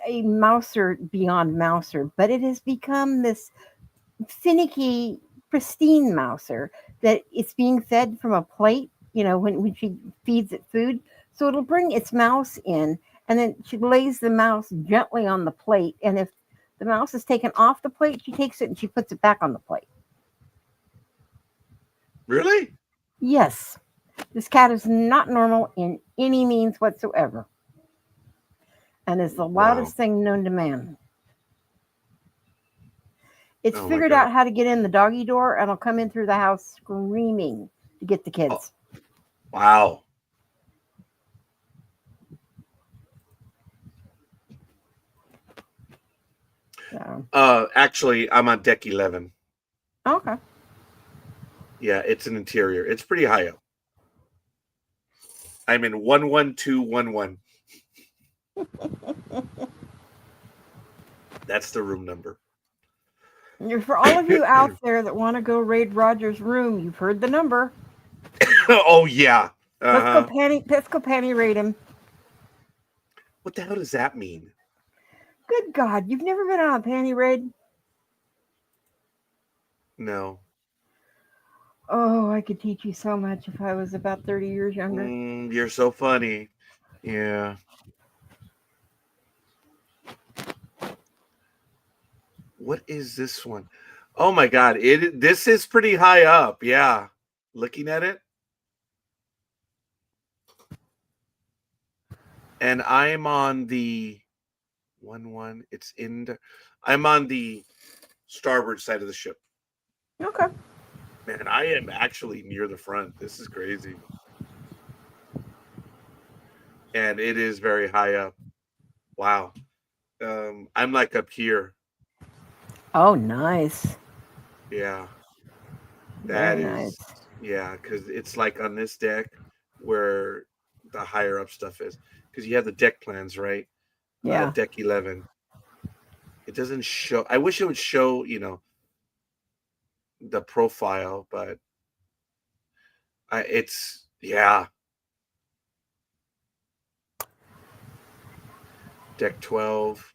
a mouser beyond mouser, but it has become this finicky, pristine mouser that it's being fed from a plate, when she feeds it food. So it'll bring its mouse in, and then she lays the mouse gently on the plate. And if the mouse is taken off the plate, she takes it and she puts it back on the plate. Really? Yes, this cat is not normal in any means whatsoever and is the Wow. loudest thing known to man. It's Oh my figured god. out how to get in the doggy door and it'll come in through the house screaming to get the Oh, kids. wow. So, Actually, I'm on deck 11. okay. Yeah, it's an interior. It's pretty high up. I'm in 11211. That's the room number. For all of you out there that want to go raid Roger's room, you've heard the number. Oh yeah. Uh-huh. Let's go panty raid him. What the hell does that mean? Good God, you've never been on a panty raid? No. Oh, I could teach you so much if I was about 30 years younger. You're so funny. Yeah. What is this one? Oh my god, this is pretty high up. Yeah. Looking at it. And I'm on the I'm on the starboard side of the ship. Okay. Man, I am actually near the front. This is crazy. And it is very high up. Wow. I'm like up here. Oh, nice. Yeah. That Very is, nice. yeah, because it's like on this deck where the higher up stuff is. Because you have the deck plans, right? Yeah. Deck 11. It doesn't show. I wish it would show, the profile, but yeah. Deck 12.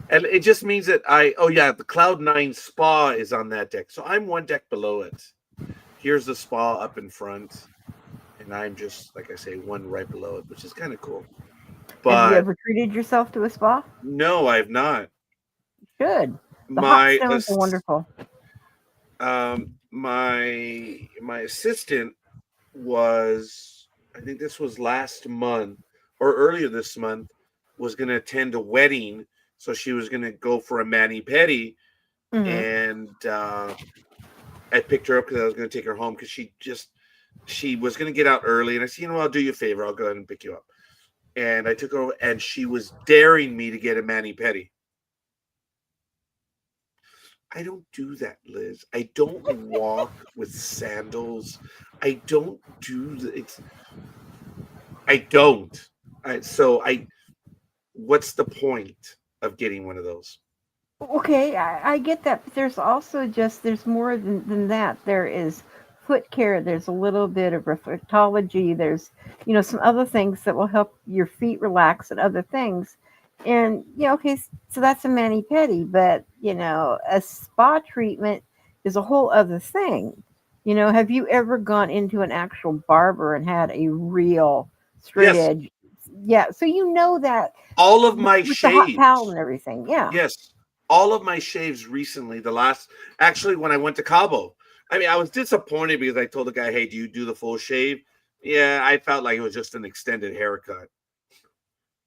And it just means that the Cloud9 spa is on that deck. So I'm one deck below it. Here's the spa up in front. And I'm just, like I say, one right below it, which is kind of cool. Have you But ever treated yourself to a spa? no, I've not. Good. The hot My stones are wonderful. my assistant was, I think this was last month or earlier this month, was going to attend a wedding, so she was going to go for a mani pedi, and I picked her up because I was going to take her home because she was going to get out early, and I said, I'll do you a favor, I'll go ahead and pick you up. And I took her over, and she was daring me to get a mani pedi. I don't do that, Liz. I don't walk with sandals. I don't do it's. I don't. What's the point of getting one of those? Okay, I get that, but there's more than that. There is foot care, there's a little bit of reflexology, there's some other things that will help your feet relax and other things. And okay, so that's a mani pedi, but a spa treatment is a whole other thing. Have you ever gone into an actual barber and had a real straight Yes. edge? Yeah, so that all of my with the hot towel shaves. and everything. Yeah. Yes. All of my shaves recently, actually when I went to Cabo. I mean, I was disappointed because I told the guy, hey, do you do the full shave? Yeah, I felt like it was just an extended haircut.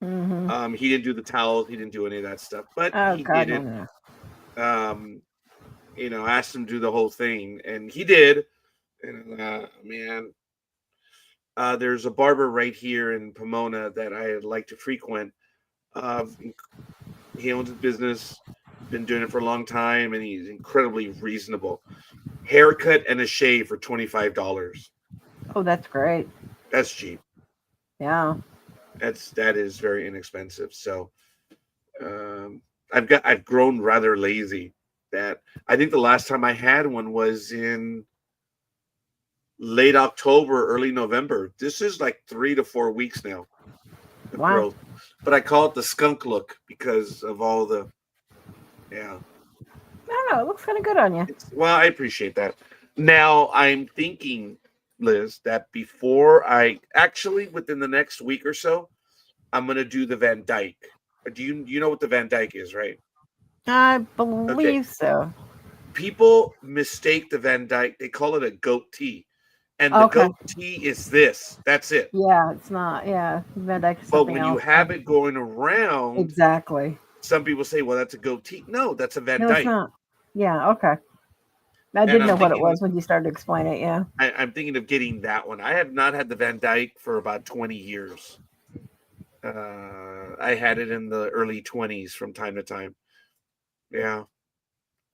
Mm-hmm. He didn't do the towels. He didn't do any of that stuff, but Oh he God, did no, it. no. Um, asked him to do the whole thing, and he did. And man, there's a barber right here in Pomona that I like to frequent. Uh, he owns a business, been doing it for a long time, and he's incredibly reasonable. Haircut and a shave for $25. Oh, that's great. That's cheap. Yeah. That is very inexpensive. So um, I've grown rather lazy. That I think the last time I had one was in late October, early November. This is like 3 to 4 weeks now of Wow. growth. But I call it the skunk look because of all the yeah. I don't know. It looks kind of good on you. Well, I appreciate that. Now I'm thinking, Liz, that before I actually within the next week or so, I'm gonna do the Van Dyke. Do you know what the Van Dyke is, right? I Okay. believe so. People mistake the Van Dyke, they call it a goatee. And the Okay. goatee is this. That's it. Yeah, it's not. Yeah, Van Dyke is But something when you else. have it going around, Exactly. some people say, well, that's a goatee. No, that's a Van No, it's Dyke. not. Yeah. Okay. I And didn't know what it was when you started to explain it. Yeah. I'm thinking of getting that one. I have not had the Van Dyke for about 20 years. I had it in the early 20s from time to time. Yeah.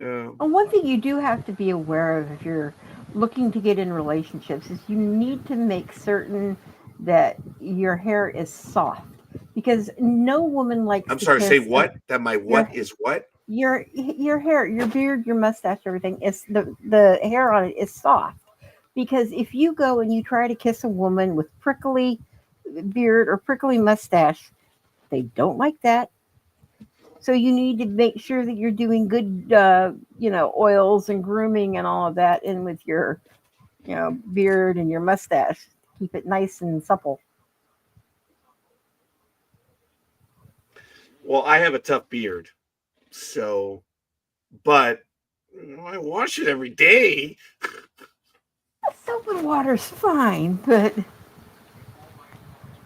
Yeah. And one thing you do have to be aware of if you're looking to get in relationships is you need to make certain that your hair is soft because no woman likes I'm to sorry, say kiss what? That my your what is what? your hair, your beard, your mustache, everything is the hair on it is soft. Because if you go and you try to kiss a woman with prickly beard or prickly mustache, they don't like that. So you need to make sure that you're doing good, oils and grooming and all of that in with your, beard and your mustache. Keep it nice and supple. Well, I have a tough beard. So, but I wash it every day. Soap and water's fine, but you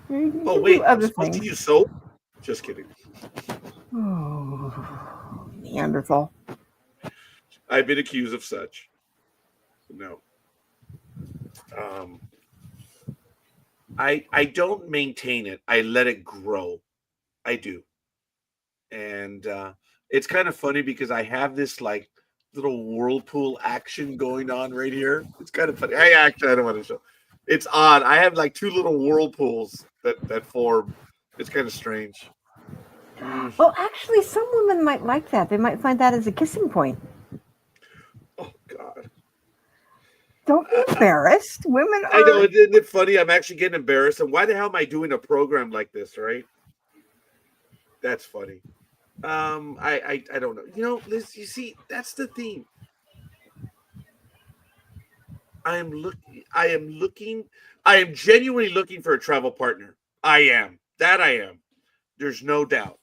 Oh, can do wait, I'm other supposed to things. use soap? Just kidding. Oh, Neanderthal. I've been accused of such. No. Um, I don't maintain it. I let it grow. I do. And it's kind of funny because I have this like little whirlpool action going on right here. It's kind of funny. I don't want to show. It's odd. I have like two little whirlpools that form. It's kind of strange. Mm. Well, actually, some women might like that. They might find that as a kissing point. Oh God. Don't be I, embarrassed. Women I know. are. Isn't it funny? I'm actually getting embarrassed. And why the hell am I doing a program like this? Right? That's funny. I don't know. Liz, you see, that's the thing. I am looking. I am genuinely looking for a travel partner. I am. That I am. There's no doubt.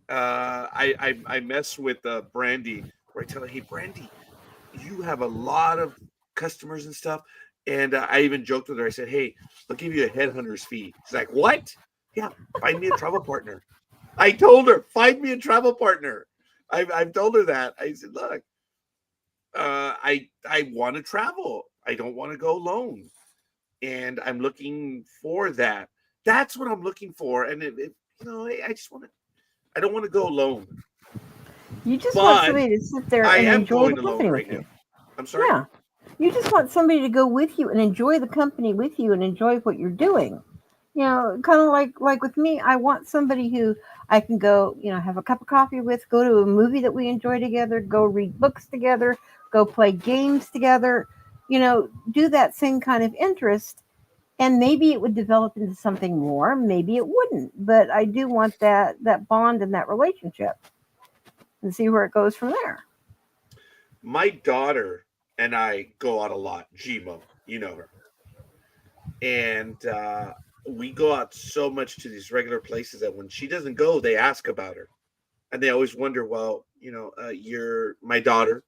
I mess with Brandy where I tell her, hey, Brandy, you have a lot of customers and stuff. And I even joked with her. I said, hey, I'll give you a headhunter's fee. She's like, what? Yeah, find me a travel partner. I told her, find me a travel partner. I've told her that. I said, look, I want to travel. I don't want to go alone, and I'm looking for that. That's what I'm looking for. And I just want to. I don't want to go alone, You just want but somebody to sit there I and am enjoy the going alone company right with now. you. I'm sorry. Yeah. You just want somebody to go with you and enjoy the company with you and enjoy what you're doing. Kind of like with me, I want somebody who I can go, have a cup of coffee with, go to a movie that we enjoy together, go read books together, go play games together, do that same kind of interest. And maybe it would develop into something more, maybe it wouldn't. But I do want that bond and that relationship and see where it goes from there. My daughter and I go out a lot. Gmo, you know her, and we go out so much to these regular places that when she doesn't go, they ask about her, and they always wonder, well, you're my daughter,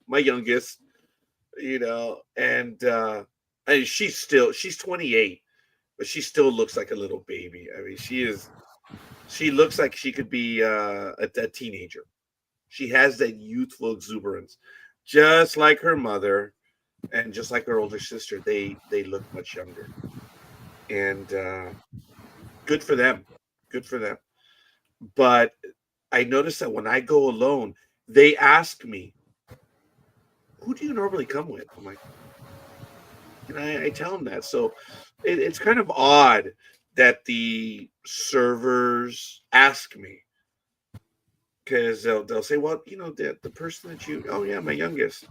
my youngest, and she's 28, but she still looks like a little baby. I mean, she is. She looks like she could be a teenager. She has that youthful exuberance, just like her mother, and just like her older sister. They look much younger, and good for them. Good for them. But I noticed that when I go alone, they ask me, "Who do you normally come with?" I'm like, and I tell them that. So it's kind of odd that the servers ask me because they'll say, "Well, the person that you, oh yeah, my youngest,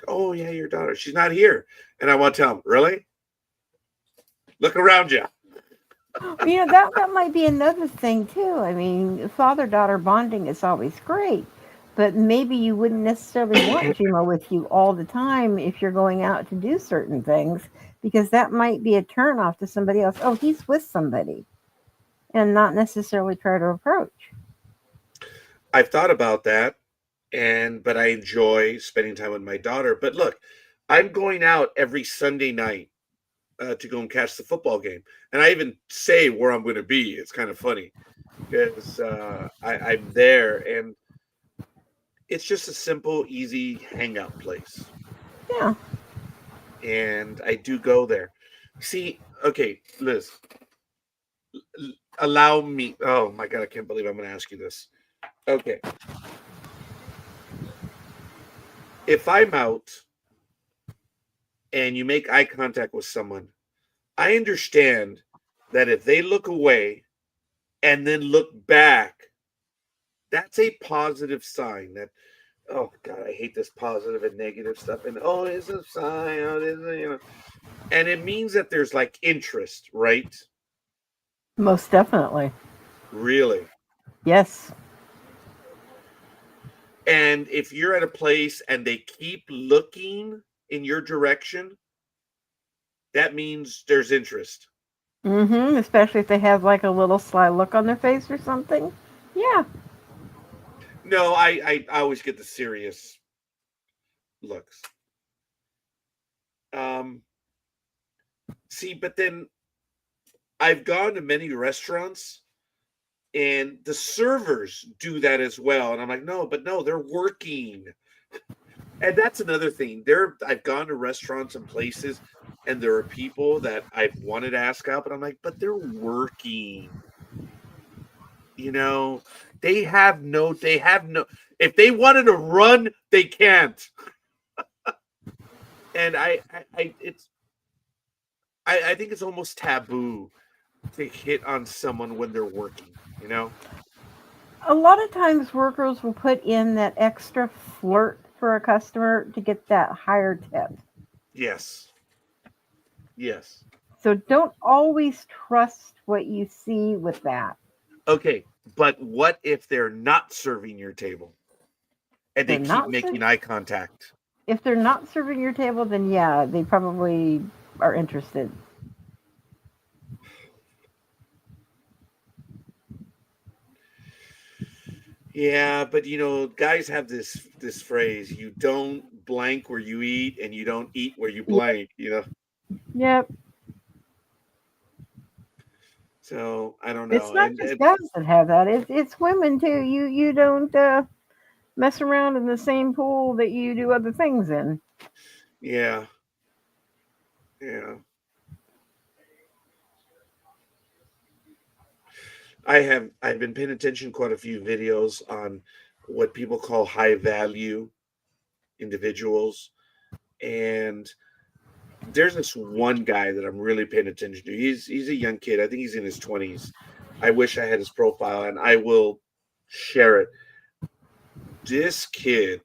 oh yeah, your daughter, she's not here," and I want to tell them, "Really? Look around you." That might be another thing too. I mean, father-daughter bonding is always great, but maybe you wouldn't necessarily want Jima with you all the time if you're going out to do certain things, because that might be a turnoff to somebody else. Oh, he's with somebody, and not necessarily try to approach. I've thought about that, but I enjoy spending time with my daughter. But look, I'm going out every Sunday night to go and catch the football game, and I even say where I'm going to be. It's kind of funny because I'm there, and it's just a simple, easy hangout place, Yeah. and I do go there. See, okay, Liz, allow me. Oh my God, I can't believe I'm going to ask you this. Okay, if I'm out and you make eye contact with someone, I understand that if they look away and then look back, that's a positive sign that, oh God, I hate this positive and negative stuff. And oh, it's a sign, oh, this is. And it means that there's like interest, right? Most definitely. Really. Yes. And if you're at a place and they keep looking in your direction, that means there's interest. Especially if they have like a little sly look on their face or something. Yeah. No, I always get the serious looks. Um, See, but then I've gone to many restaurants and the servers do that as well. And I'm like, no, but no, they're working. And that's another thing. I've gone to restaurants and places and there are people that I've wanted to ask out, but I'm like, but they're working. You know, they have no if they wanted to run, they can't. And I think it's almost taboo to hit on someone when they're working, you know? A lot of times workers will put in that extra flirt for a customer to get that higher tip. Yes. Yes. So don't always trust what you see with that. Okay, but what if they're not serving your table and they They're keep not making eye contact? If they're not serving your table, then yeah, they probably are interested. Yeah, but guys have this phrase, you don't blank where you eat and you don't eat where you Yep. blank. Yep. So, I don't It's know. not just guys that have that. It's women too. You don't mess around in the same pool that you do other things in. Yeah. Yeah. I've been paying attention quite a few videos on what people call high value individuals, and there's this one guy that I'm really paying attention to. He's a young kid. I think he's in his 20s. I wish I had his profile and I will share it. This kid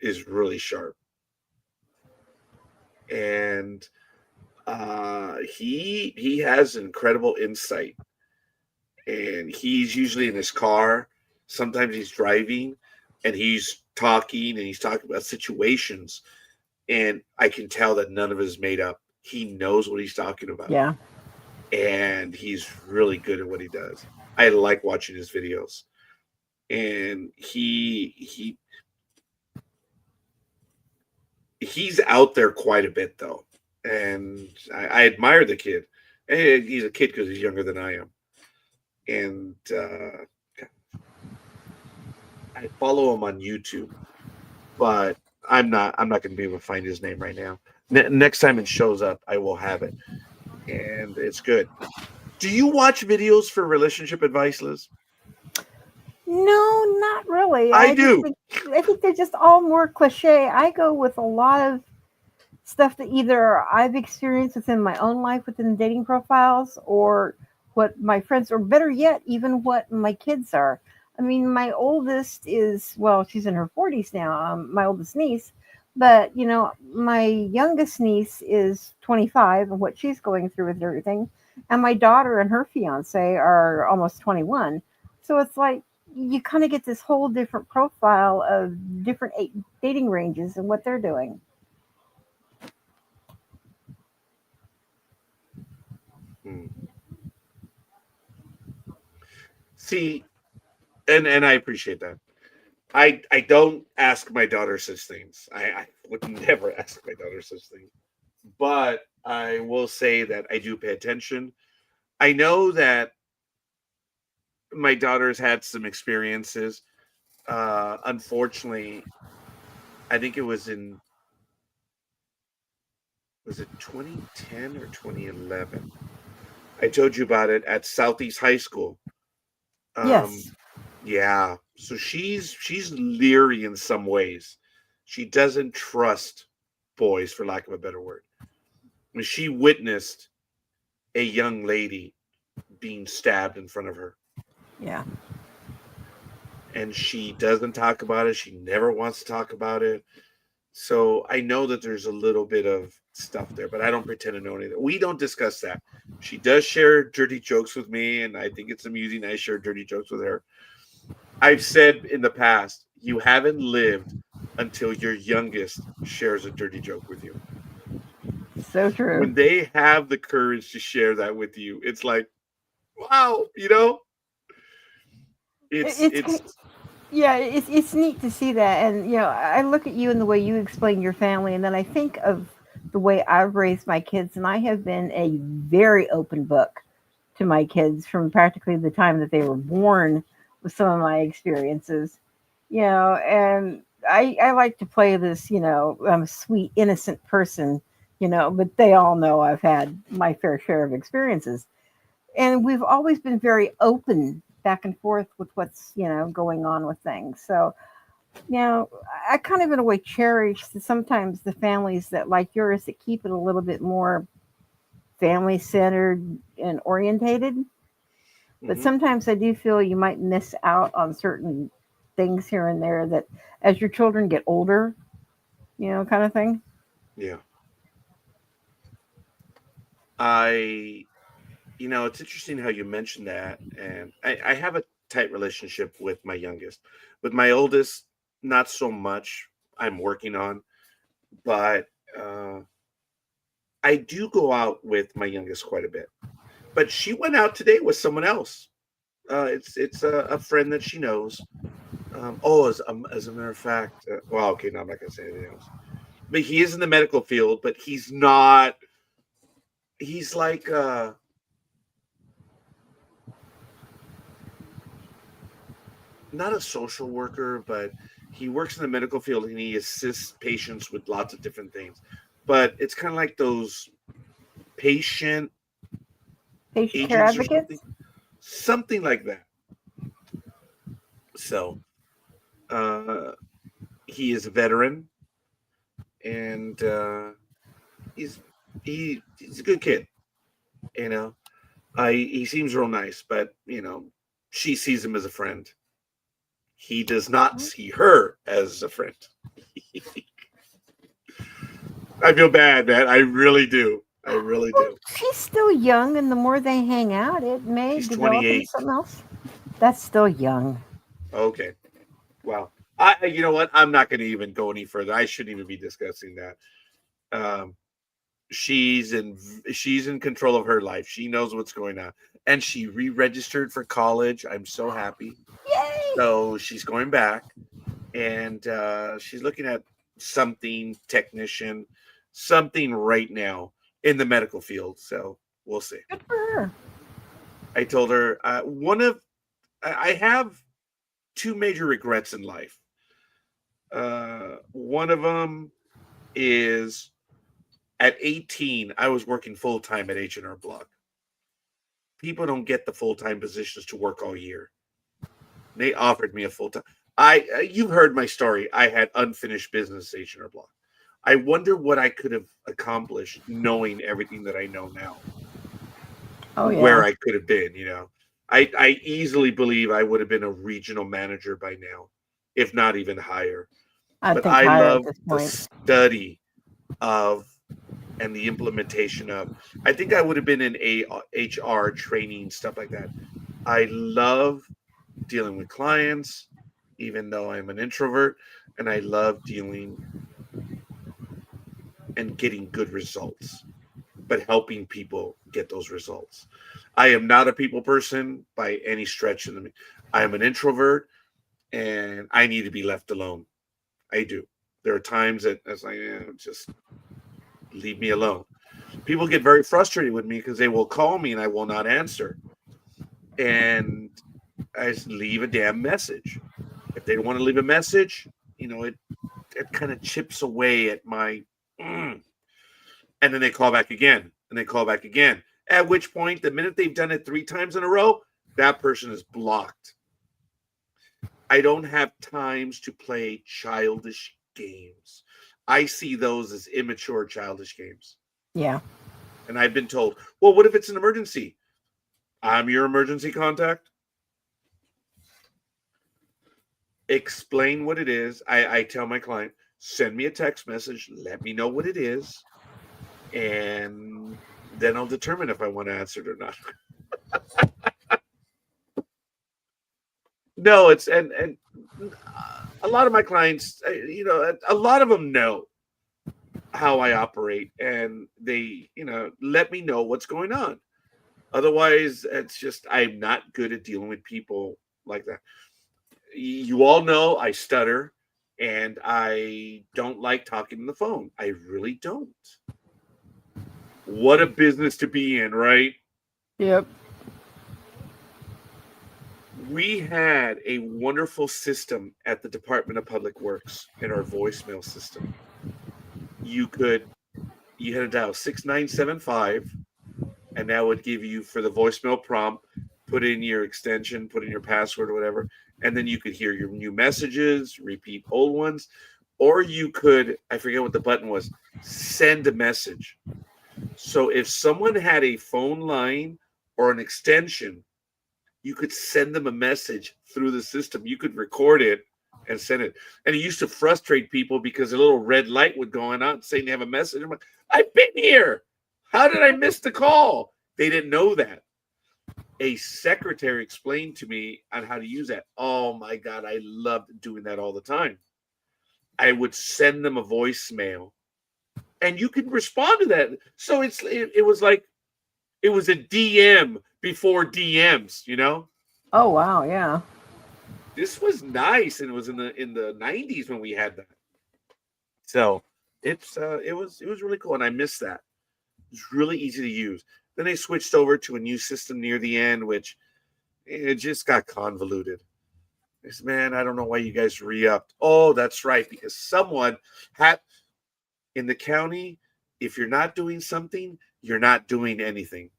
is really sharp. And he has incredible insight. And he's usually in his car. Sometimes he's driving and he's talking about situations, and I can tell that none of it is made up. He knows what he's talking about, Yeah. and he's really good at what he does. I like watching his videos, and he's out there quite a bit though, and I admire the kid. And he's a kid because he's younger than I am, and I follow him on YouTube, but I'm not going to be able to find his name right now. Next time it shows up, I will have it, and it's good. Do you watch videos for relationship advice, Liz? No, not really. I do. I think they're just all more cliche. I go with a lot of stuff that either I've experienced within my own life within the dating profiles, or what my friends, or better yet, even what my kids are. I mean, my oldest is, well, she's in her 40s now, my oldest niece, but my youngest niece is 25 and what she's going through with everything. And my daughter and her fiance are almost 21. So it's like you kind of get this whole different profile of different dating ranges and what they're doing. Hmm. See, and I appreciate that. I don't ask my daughter such things. I would never ask my daughter such things. But I will say that I do pay attention. I know that my daughter's had some experiences. Unfortunately, I think it was it 2010 or 2011. I told you about it at Southeast High School. Um, Yes. yeah, so she's leery in some ways. She doesn't trust boys, for lack of a better word. I mean, she witnessed a young lady being stabbed in front of her, Yeah. and she doesn't talk about it. She never wants to talk about it. So I know that there's a little bit of stuff there, but I don't pretend to know anything. We don't discuss that. She does share dirty jokes with me, and I think it's amusing. I share dirty jokes with her. I've said in the past, you haven't lived until your youngest shares a dirty joke with you. So true. When they have the courage to share that with you, it's like, wow, you know, it's It's yeah, it's neat to see that, and I look at you and the way you explain your family, and then I think of the way I've raised my kids, and I have been a very open book to my kids from practically the time that they were born with some of my experiences, and I like to play this, I'm a sweet innocent person, but they all know I've had my fair share of experiences, and we've always been very open back and forth with what's going on with things. So I kind of in a way cherish sometimes the families that like yours that keep it a little bit more family centered and orientated. But mm-hmm, sometimes I do feel you might miss out on certain things here and there that as your children get older, kind of thing. yeah. I, it's interesting how you mentioned that, and I have a tight relationship with my youngest. With my oldest, not so much. I'm working on, but I do go out with my youngest quite a bit. But she went out today with someone else. It's a friend that she knows. As a matter of fact, well, okay, no, I'm not gonna say anything else. But he is in the medical field, but he's not. He's like not a social worker, but he works in the medical field and he assists patients with lots of different things. But it's kind of like those patient Patient care agents or something, advocates. something like that. So uh, he is a veteran, and he's he's a good kid. You know, he seems real nice, but she sees him as a friend. He does not see her as a friend. I feel bad, man. I really do. I really Well, do. she's still young, and the more they hang out, it may She's develop into 28. something else. That's still young. Okay. Well, you know what? I'm not going to even go any further. I shouldn't even be discussing that. Um, she's in she's in control of her life. She knows what's going on, and she re-registered for college. I'm so happy. Yay! So she's going back, and she's looking at something technician, something right now in the medical field. So we'll see. Good for her. I told her I have two major regrets in life. One of them is at 18, I was working full time at H&R Block. People don't get the full time positions to work all year. They offered me a full time. You've heard my story. I had unfinished business at H&R Block. I wonder what I could have accomplished knowing everything that I know now. Oh Where yeah. I could have been, I easily believe I would have been a regional manager by now, if not even higher. I But think I higher at love this the point. study of and the implementation of. I think I would have been in HR training, stuff like that. I love dealing with clients, even though I'm an introvert, and I love dealing and getting good results, but helping people get those results. I am not a people person by any stretch of the. I am an introvert, and I need to be left alone. I do. There are times that it's like, just leave me alone. People get very frustrated with me because they will call me and I will not answer, and I just leave a damn message. If they want to leave a message, it kind of chips away at my. Mm. And then they call back again, and they call back again. At which point, the minute they've done it 3 times in a row, that person is blocked. I don't have times to play childish games. I see those as immature, childish games. Yeah. And I've been told, well, what if it's an emergency? I'm your emergency contact. Explain what it is. I tell my client, send me a text message, let me know what it is, and then I'll determine if I want to answer it or not. No, it's and a lot of my clients, a lot of them know how I operate, and they, let me know what's going on. Otherwise, it's just I'm not good at dealing with people like that. You all know I stutter, and I don't like talking on the phone. I really don't. What a business to be in, right? Yep. We had a wonderful system at the Department of Public Works in our voicemail system. You had to dial 6975, and that would give you, for the voicemail prompt, put in your extension, put in your password or whatever, and then you could hear your new messages, repeat old ones, or you could, I forget what the button was, send a message. So if someone had a phone line or an extension, you could send them a message through the system. You could record it and send it. And it used to frustrate people because a little red light would go on saying they have a message. I'm like, I've been here. How did I miss the call? They didn't know that. A secretary explained to me on how to use that. Oh my God, I loved doing that all the time. I would send them a voicemail, and you could respond to that. So it was like it was a DM before DMs. Oh wow, yeah. This was nice, and it was in the 90s when we had that. So it was really cool, and I miss that. It's really easy to use. Then they switched over to a new system near the end, which it just got convoluted. I said, man, I don't know why you guys re-upped. Oh, that's right, because someone had in the county, if you're not doing something, you're not doing anything.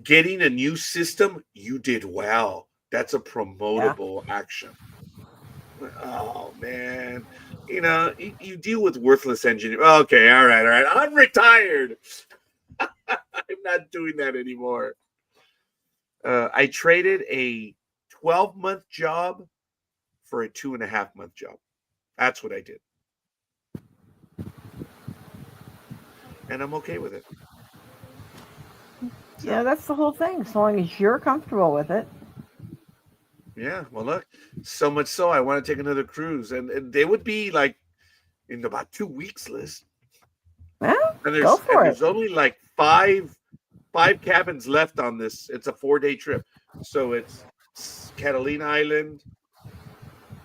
Getting a new system, you did well. That's a promotable action. Oh man, you deal with worthless engineers. Okay, all right. I'm retired. I'm not doing that anymore. I traded a 12-month job for a 2.5-month job. That's what I did, and I'm okay with it. So, Yeah, that's the whole thing. So long as you're comfortable with it. yeah. Well, look, so much so I want to take another cruise, and they would be like in about 2 weeks, Liz. Well, And go for it. there's only like five cabins left on this. It's a 4-day trip, so it's Catalina Island,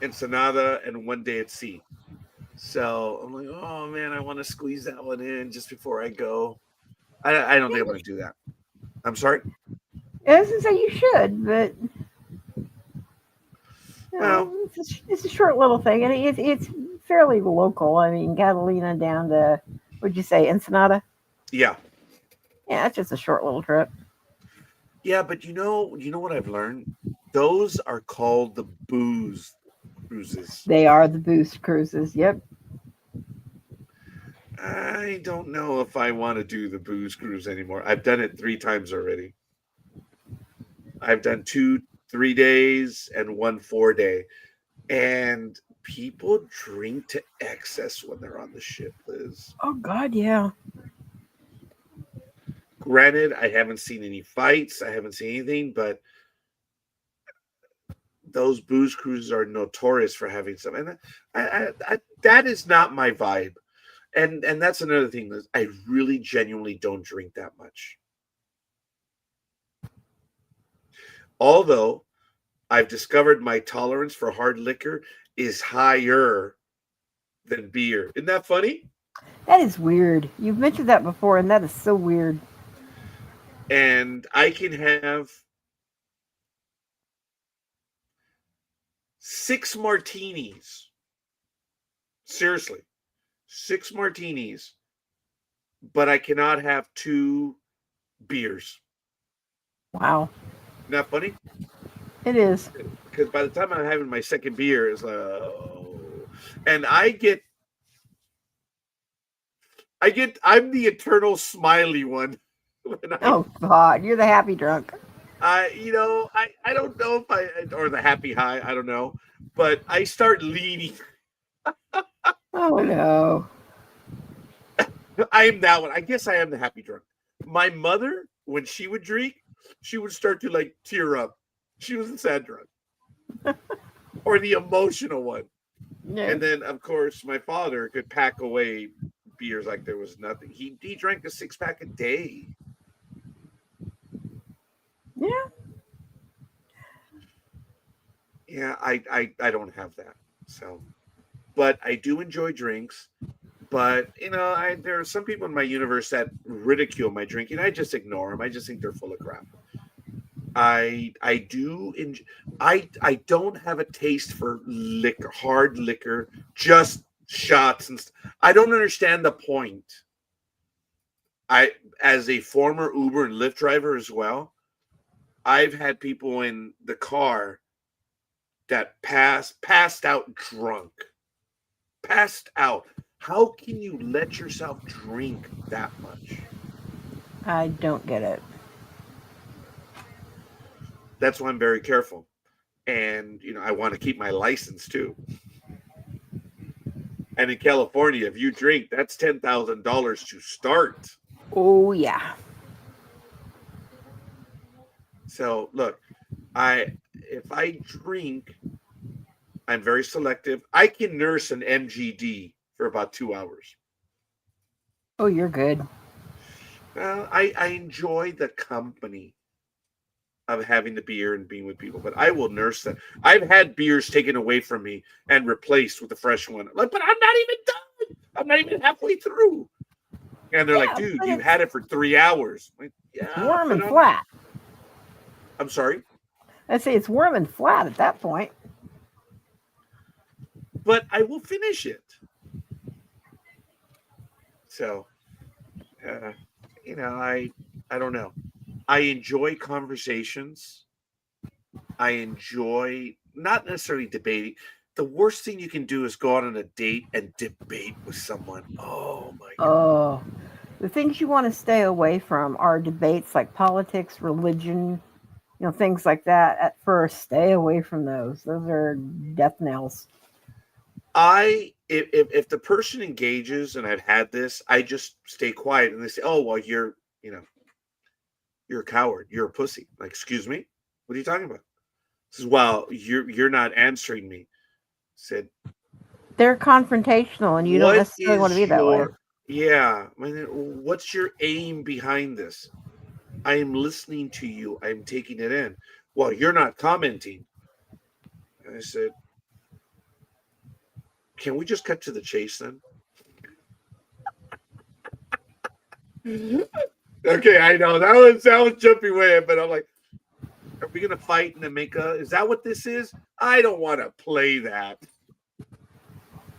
Ensenada, and 1 day at sea. So I'm like, oh man, I want to squeeze that one in just before I go. I don't think I'm going to do that. I'm sorry. I was gonna say you should, but Well, it's a short little thing, and it's fairly local. I mean, Catalina down to, would you say Ensenada? yeah. Yeah, it's just a short little trip. Yeah, but you know what I've learned? Those are called the booze cruises. They are the boost cruises. Yep. I don't know if I want to do the booze cruise anymore. I've done it 3 times already. I've done 2 3 days and 1 4 day. And people drink to excess when they're on the ship, Liz. Oh God, yeah. Granted, I haven't seen any fights, I haven't seen anything, but those booze cruises are notorious for having some, and that is not my vibe. And that's another thing, Liz. I really genuinely don't drink that much. Although I've discovered my tolerance for hard liquor is higher than beer. Isn't that funny? That is weird. You've mentioned that before, and that is so weird. And I can have 6 martinis. Seriously, 6 martinis, but I cannot have 2 beers. Wow, Isn't that funny? it is. Because by the time I'm having my second beer, it's like, oh. And I'm the eternal smiley one. When Oh God, you're the happy drunk. I don't know if or the happy high, I don't know, but I start leaning. Oh no. I am that one. I guess I am the happy drunk. My mother, when she would drink, she would start to like tear up. She was the sad drunk or the emotional one. Yeah. And then, of course, my father could pack away beers like there was nothing. He drank a 6 pack a day. Yeah. Yeah, I don't have that. So, but I do enjoy drinks. But there are some people in my universe that ridicule my drinking. I just ignore them. I just think they're full of crap. I do enjoy. I don't have a taste for liquor, hard liquor, just shots and. I don't understand the point. I, as a former Uber and Lyft driver as well, I've had people in the car that passed out drunk, passed out. How can you let yourself drink that much? I don't get it. That's why I'm very careful. And I want to keep my license too. And in California, if you drink, that's $10,000 to start. Oh yeah. So look, if I drink, I'm very selective. I can nurse an MGD for about 2 hours. Oh, you're good. I enjoy the company of having the beer and being with people, but I will nurse that. I've had beers taken away from me and replaced with a fresh one. Like, but I'm not even done. I'm not even halfway through. And they're like, Yeah, dude, but you had it for 3 hours. I'm like, it's yeah, warm but and flat. I'm sorry. I say it's warm and flat at that point. But I will finish it. So, uh, I don't know. I enjoy conversations. I enjoy not necessarily debating. The worst thing you can do is go out on a date and debate with someone. Oh my God. Oh, the things you want to stay away from are debates like politics, religion, things like that. At first, stay away from those. Those are death knells. If the person engages and I've had this, I just stay quiet and they say, "Oh well, you're a coward. You're a pussy." Like, excuse me, what are you talking about? Says, "Well, you're not answering me." Said, They're confrontational, and you don't "What necessarily want to is be that way. your yeah? I mean, what's your aim behind this? I am listening to you. I'm taking it in. Well, you're not commenting." And I said, "Can we just cut to the chase then?" Okay, I know that was jumping way, but I'm like, are we gonna fight in the makeup? Is that what this is? I don't want to play that.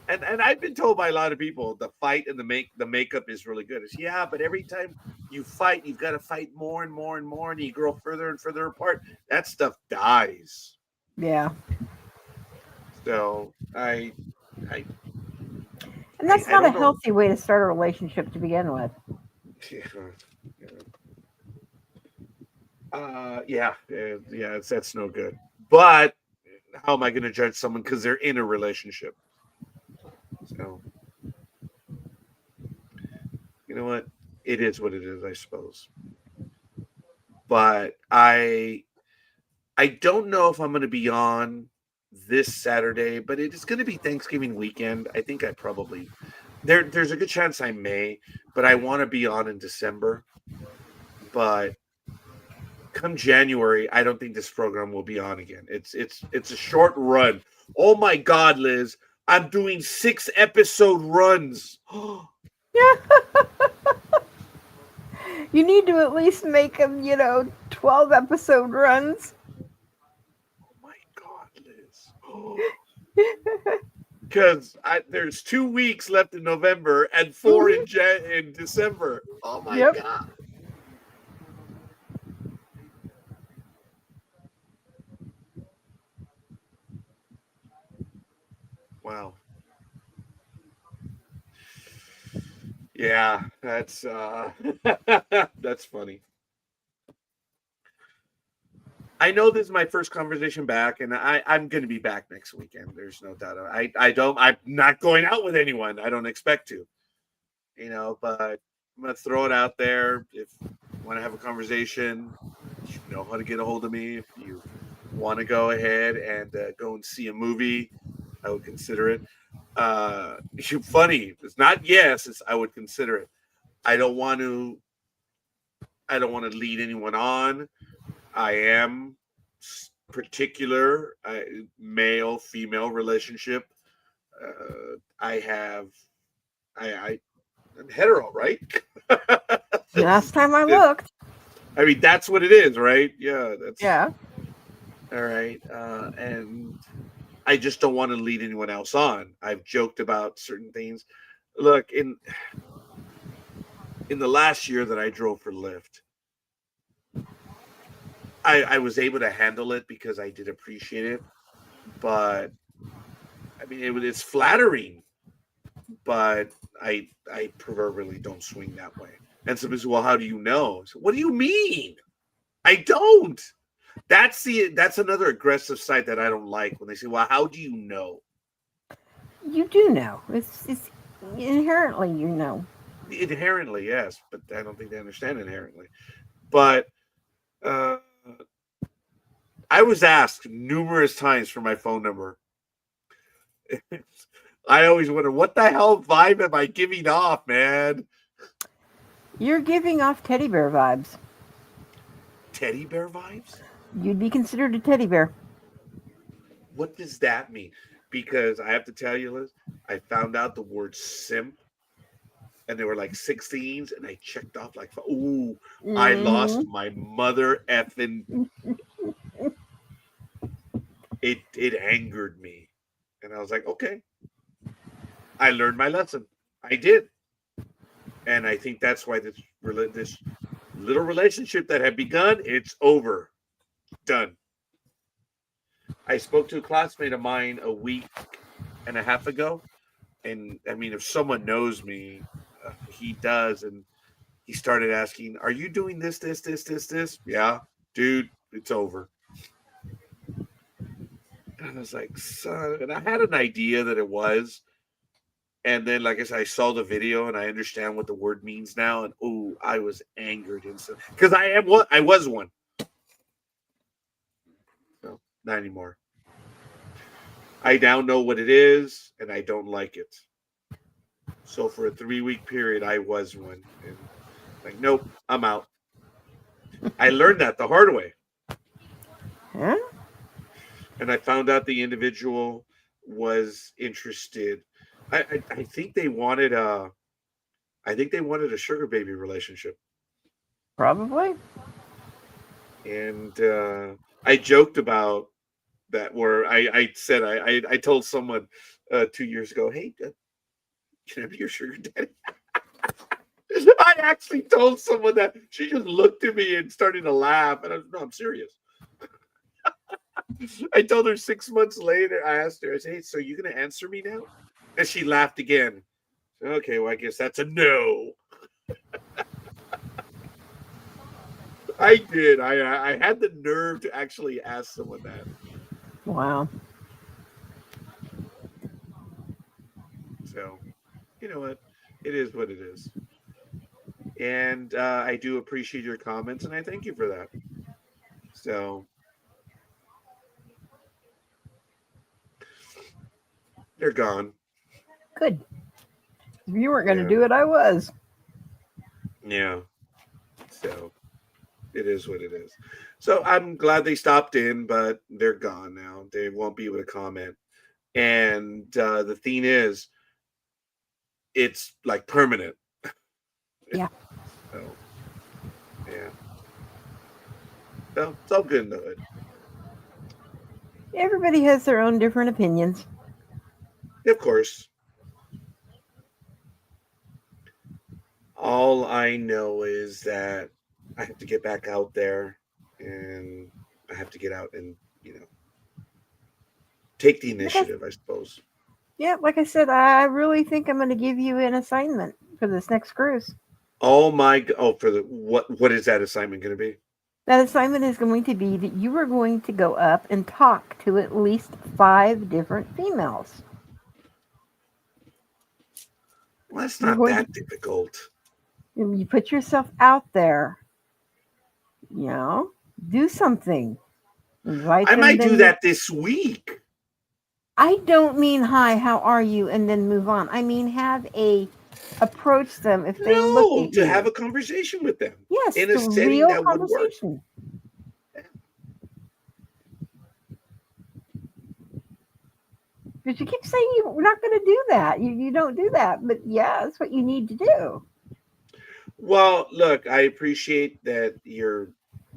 And I've been told by a lot of people the fight and the makeup is really good. It's yeah, but every time you fight, you've got to fight more and more and more, and you grow further and further apart. That stuff dies. Yeah. So I And that's I not a don't know. healthy way to start a relationship to begin with. Yeah, that's no good. But how am I going to judge someone because they're in a relationship? So you know what? It is what it is, I suppose. But I don't know if I'm going to be on this Saturday, but it is going to be Thanksgiving weekend. I think I probably there's a good chance I may, but I want to be on in December. But come January, I don't think this program will be on again. It's a short run. Oh my God, Liz, I'm doing 6 episode runs. Oh You need to at least make them, 12 episode runs. my God, Liz. Because there's 2 weeks left in November and 4 Mhm. in December. Oh my Yep. God. Wow. Yeah, that's that's funny. I know this is my first conversation back, and I'm going to be back next weekend. There's no doubt. I'm not going out with anyone. I don't expect to, but I'm going to throw it out there. If you want to have a conversation, you know how to get a hold of me. If you want to go ahead and go and see a movie, I would consider it. Funny. It's not yes. It's I would consider it. I don't want to. I don't want to lead anyone on. I am particular male female relationship. I have I'm hetero, right? Last time I looked. I mean that's what it is, right? Yeah, that's Yeah. all right. And I just don't want to lead anyone else on. I've joked about certain things. Look, in the last year that I drove for Lyft, I was able to handle it because I did appreciate it. But I mean, it's flattering, but I proverbially don't swing that way. And some people say, well, how do you know? So, what do you mean? I don't. That's another aggressive side that I don't like when they say, well, how do you know? You do know. It's inherently you know. Inherently, yes, but I don't think they understand inherently. But uh, I was asked numerous times for my phone number. I always wonder what the hell vibe am I giving off, man? You're giving off teddy bear vibes. Teddy bear vibes? You'd be considered a teddy bear. What does that mean? Because I have to tell you, Liz, I found out the word simp, and there were like 16s, and I checked off like, ooh, I lost Hmm. my mother effing. It angered me, and I was like, okay, I learned my lesson. I did, and I think that's why this little relationship that had begun, it's over, done. I spoke to a classmate of mine a week and a half ago, and I mean, if someone knows me, he does, and he started asking, "Are you doing this?" Yeah, dude, it's over. And I was like, "Son," and I had an idea that it was, and then, like I said, I saw the video and I understand what the word means now, and oh, I was angered instantly because I was one. No, not anymore. I now know what it is, and I don't like it. So for a 3 week period, I was one, and like, nope, I'm out. I learned that the hard way. Huh? And I found out the individual was interested. I think they wanted a sugar baby relationship. Probably. And I joked about that, where I said I told someone 2 years ago, hey, can I be your sugar daddy? I actually told someone that. She just looked at me and started to laugh, and I was, no, I'm serious. I told her 6 months later. I asked her, I said, hey, so you gonna answer me now? And she laughed again. Okay, well, I guess that's a no. I did. I had the nerve to actually ask someone that. Wow. So, you know what? It is what it is. And I do appreciate your comments, and I thank you for that. So, they're gone. Good. If you weren't going to Yeah. do it, I was. Yeah. So, it is what it is. So, I'm glad they stopped in, but they're gone now. They won't be able to comment. And the thing is, it's like permanent. Yeah. So, yeah. So, it's all good in the hood. Everybody has their own different opinions. Of course. All I know is that I have to get back out there, and I have to get out and, you know, take the Like I, initiative, I suppose. yeah, like I said, I really think I'm going to give you an assignment for this next cruise. Oh my! Oh, for the what is that assignment going to be? That assignment is going to be that you are going to go up and talk to at least 5 different females. Well, that's You're not going to that difficult. you put yourself out there, you know, do something. Invite I them, might do then that this week. I don't mean hi, how are you, and then move on. I mean have a approach them if they look No, at to have you. a conversation with them Yes, in a the setting real that would work. conversation. Because you keep saying you're not going to do that. You don't do that, but yeah, that's what you need to do. Well, look, I appreciate that you're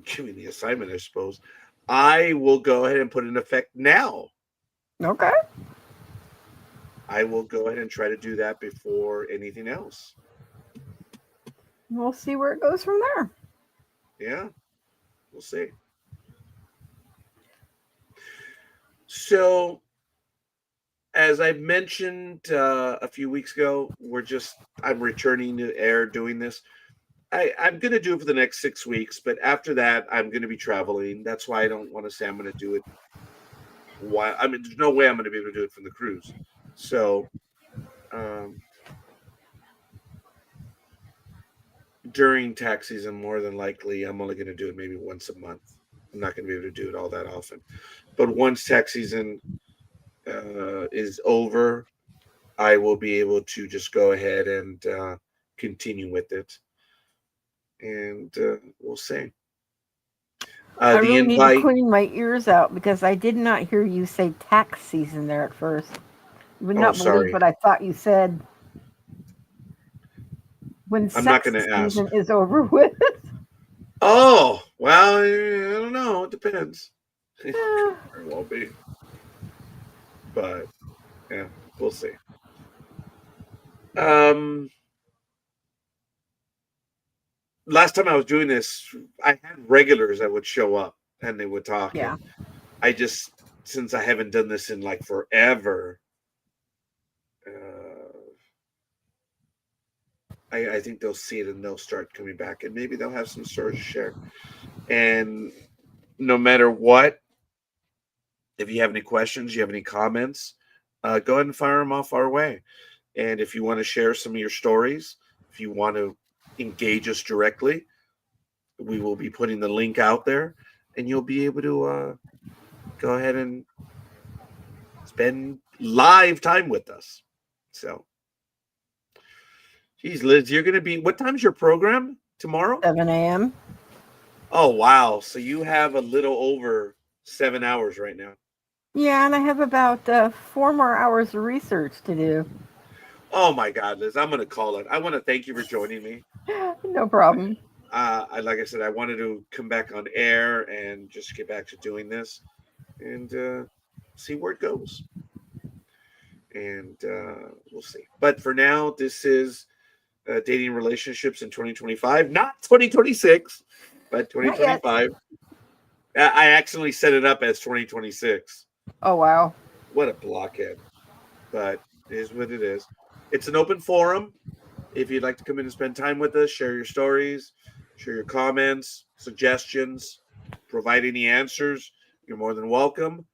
giving the assignment, I suppose. I will go ahead and put it in effect now. Okay, I will go ahead and try to do that before anything else. we'll see where it goes from there. Yeah, we'll see. So, as I mentioned a few weeks ago, I'm returning to air doing this. I'm going to do it for the next 6 weeks, but after that, I'm going to be traveling. That's why I don't want to say I'm going to do it. Why? I mean, there's no way I'm going to be able to do it from the cruise. So, um, during tax season, more than likely, I'm only going to do it maybe once a month. I'm not going to be able to do it all that often. But once tax season is over, I will be able to just go ahead and continue with it, and we'll see. I The really need to invite. clean my ears out because I did not hear you say tax season there at first. You would Oh, not believe sorry. what I thought you said. When I'm not sex going to ask. season is over with. Oh, well, I don't know. It depends. It very well be, but yeah, we'll see. Um, Last time I was doing this, I had regulars that would show up and they would talk, Yeah. and I just, since I haven't done this in like forever, uh, I think they'll see it and they'll start coming back, and maybe they'll have some stories to share. And no matter what, if you have any questions, you have any comments, go ahead and fire them off our way. And if you want to share some of your stories, if you want to engage us directly, we will be putting the link out there, and you'll be able to go ahead and spend live time with us. So, geez, Liz, you're going to be, what time's your program tomorrow? 7 a.m. Oh, wow. So you have a little over 7 hours right now. Yeah, and I have about 4 more hours of research to do. Oh, my God, Liz, I'm going to call it. I want to thank you for joining me. No problem. like I said, I wanted to come back on air and just get back to doing this and see where it goes. And we'll see. But for now, this is dating relationships in 2025, not 2026, but Not yet. 2025. I accidentally set it up as 2026. Oh wow. What a blockhead. But it is what it is. It's an open forum. If you'd like to come in and spend time with us, share your stories, share your comments, suggestions, provide any answers, you're more than welcome.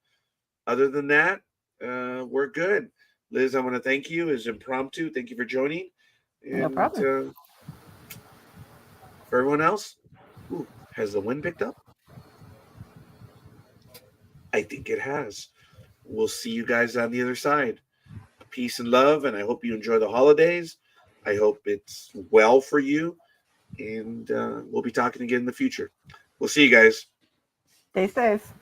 Other than that, we're good. Liz, I want to thank you. It's impromptu. Thank you for joining. And No problem. For everyone else, has the wind picked up? I think it has. We'll see you guys on the other side. Peace and love, and I hope you enjoy the holidays. I hope it's well for you, and we'll be talking again in the future. We'll see you guys. Stay safe.